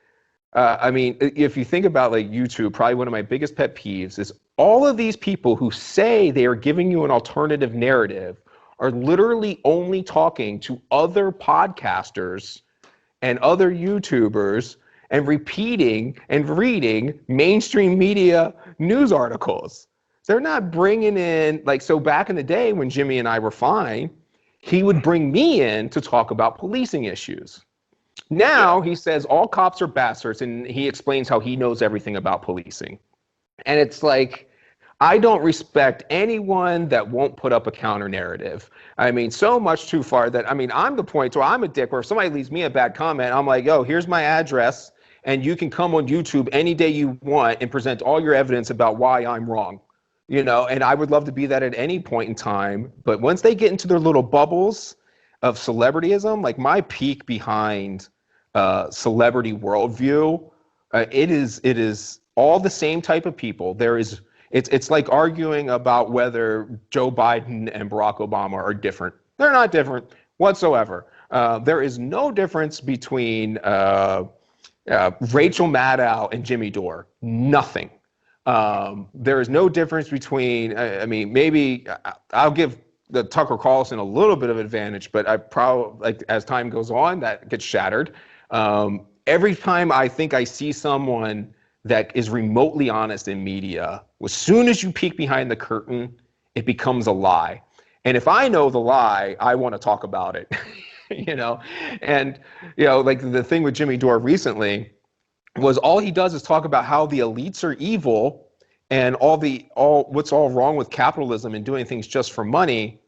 I mean, if you think about like YouTube, probably one of my biggest pet peeves is all of these people who say they are giving you an alternative narrative are literally only talking to other podcasters and other YouTubers and repeating and reading mainstream media news articles. They're not bringing in, like, so back in the day when Jimmy and I were fine, he would bring me in to talk about policing issues. Now he says all cops are bastards, and he explains how he knows everything about policing. And it's like, I don't respect anyone that won't put up a counter narrative. I mean, so much too far that, I mean, I'm the point where I'm a dick, where if somebody leaves me a bad comment, I'm like, yo, here's my address, and you can come on YouTube any day you want and present all your evidence about why I'm wrong. And I would love to be that at any point in time. But once they get into their little bubbles of celebrityism, like my peek behind celebrity worldview, it is all the same type of people. It's like arguing about whether Joe Biden and Barack Obama are different. They're not different whatsoever. There is no difference between Rachel Maddow and Jimmy Dore. Nothing. There is no difference between, I mean, maybe I'll give the Tucker Carlson a little bit of advantage, but I probably, like, as time goes on, that gets shattered. Every time I think I see someone that is remotely honest in media, as soon as you peek behind the curtain, it becomes a lie. And if I know the lie, I want to talk about it, And, like the thing with Jimmy Dore recently was all he does is talk about how the elites are evil and what's all wrong with capitalism and doing things just for money,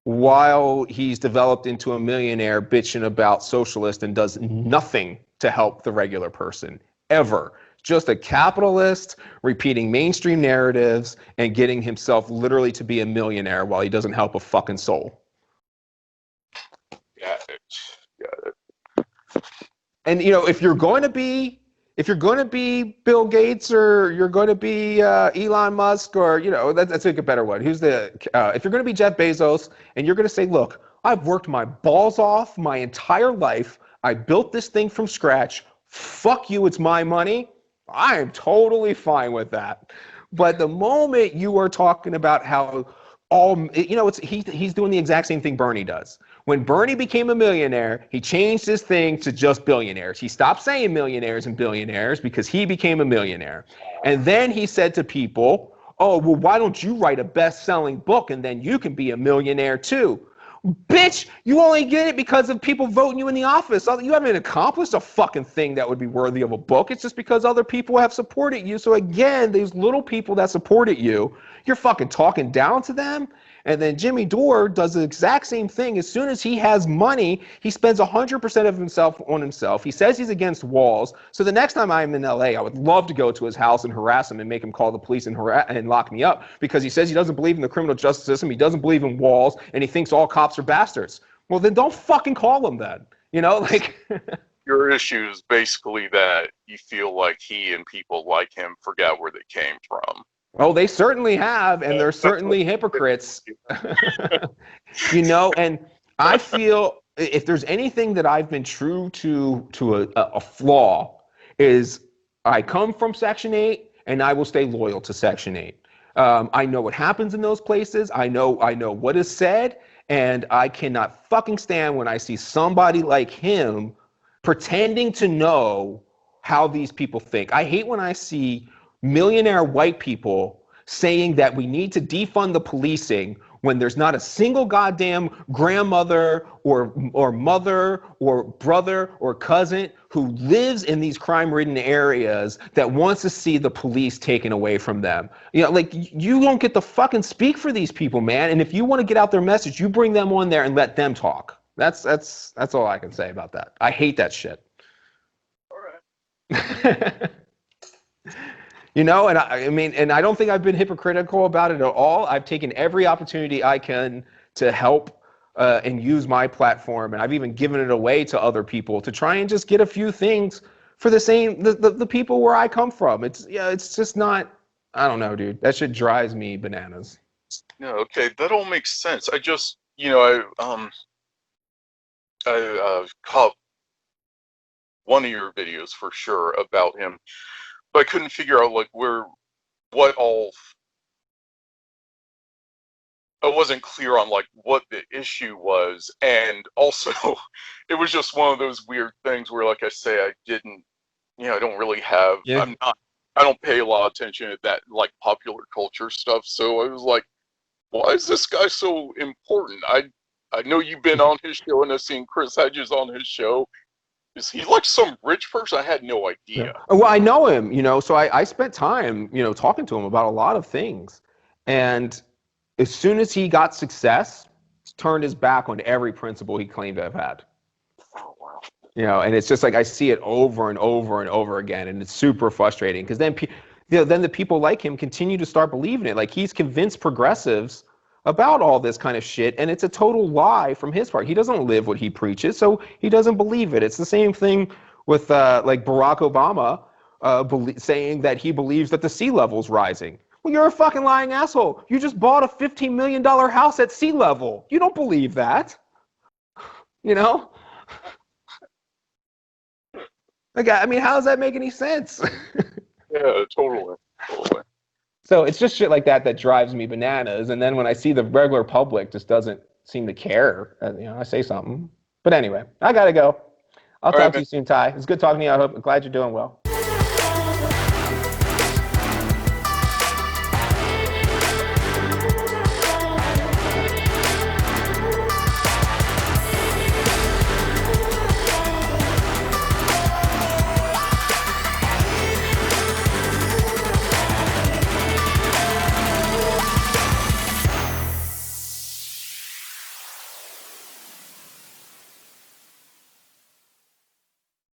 while he's developed into a millionaire bitching about socialist and does nothing to help the regular person ever. Just a capitalist repeating mainstream narratives and getting himself literally to be a millionaire while he doesn't help a fucking soul. Got it. And if you're going to be Bill Gates, or you're going to be Elon Musk, or that's a better one. If you're going to be Jeff Bezos and you're going to say, look, I've worked my balls off my entire life. I built this thing from scratch. Fuck you, it's my money. I am totally fine with that. But the moment you are talking about how he's doing the exact same thing Bernie does. When Bernie became a millionaire, he changed his thing to just billionaires. He stopped saying millionaires and billionaires because he became a millionaire. And then he said to people, oh, well, why don't you write a best-selling book and then you can be a millionaire too? Bitch, you only get it because of people voting you in the office. You haven't accomplished a fucking thing that would be worthy of a book. It's just because other people have supported you. So again, these little people that supported you, you're fucking talking down to them. And then Jimmy Dore does the exact same thing. As soon as he has money, he spends 100% of himself on himself. He says he's against walls. So the next time I'm in LA, I would love to go to his house and harass him and make him call the police and lock me up, because he says he doesn't believe in the criminal justice system. He doesn't believe in walls, and he thinks all cops are bastards. Well, then don't fucking call him then. Your issue is basically that you feel like he and people like him forgot where they came from. Oh, they certainly have, and they're certainly hypocrites. And I feel if there's anything that I've been true to a flaw, is I come from Section 8, and I will stay loyal to Section 8. I know what happens in those places. I know what is said, and I cannot fucking stand when I see somebody like him pretending to know how these people think. I hate when I see millionaire white people saying that we need to defund the policing when there's not a single goddamn grandmother or mother or brother or cousin who lives in these crime-ridden areas that wants to see the police taken away from them. You don't get to fucking speak for these people, man. And if you want to get out their message, you bring them on there and let them talk. That's all I can say about that. I hate that shit. All right. You know, and I mean, and I don't think I've been hypocritical about it at all. I've taken every opportunity I can to help and use my platform, and I've even given it away to other people to try and just get a few things for the people where I come from. It's just not. I don't know, dude. That shit drives me bananas. Yeah, okay, that all makes sense. I just, I caught one of your videos for sure about him, but I couldn't figure out like what all. I wasn't clear on like what the issue was, and also it was just one of those weird things where, like I say, I didn't, I don't really have. Yeah. I don't pay a lot of attention to that like popular culture stuff. So I was like, why is this guy so important? I know you've been on his show, and I've seen Chris Hedges on his show. Is he like some rich person? I had no idea. Yeah. Well, I know him, so I spent time, talking to him about a lot of things. And as soon as he got success, turned his back on every principle he claimed to have had. Oh, wow. And it's just like I see it over and over and over again, and it's super frustrating because then then the people like him continue to start believing it. Like he's convinced progressives about all this kind of shit, and it's a total lie from his part. He doesn't live what he preaches, so he doesn't believe it. It's the same thing with like Barack Obama saying that he believes that the sea level's rising. Well, you're a fucking lying asshole. You just bought a $15 million house at sea level. You don't believe that. Like, I mean, how does that make any sense? Yeah, totally. So it's just shit like that drives me bananas. And then when I see the regular public just doesn't seem to care, I say something. But anyway, I gotta go. I'll talk to you soon, Ty. It's good talking to you. I'm glad you're doing well.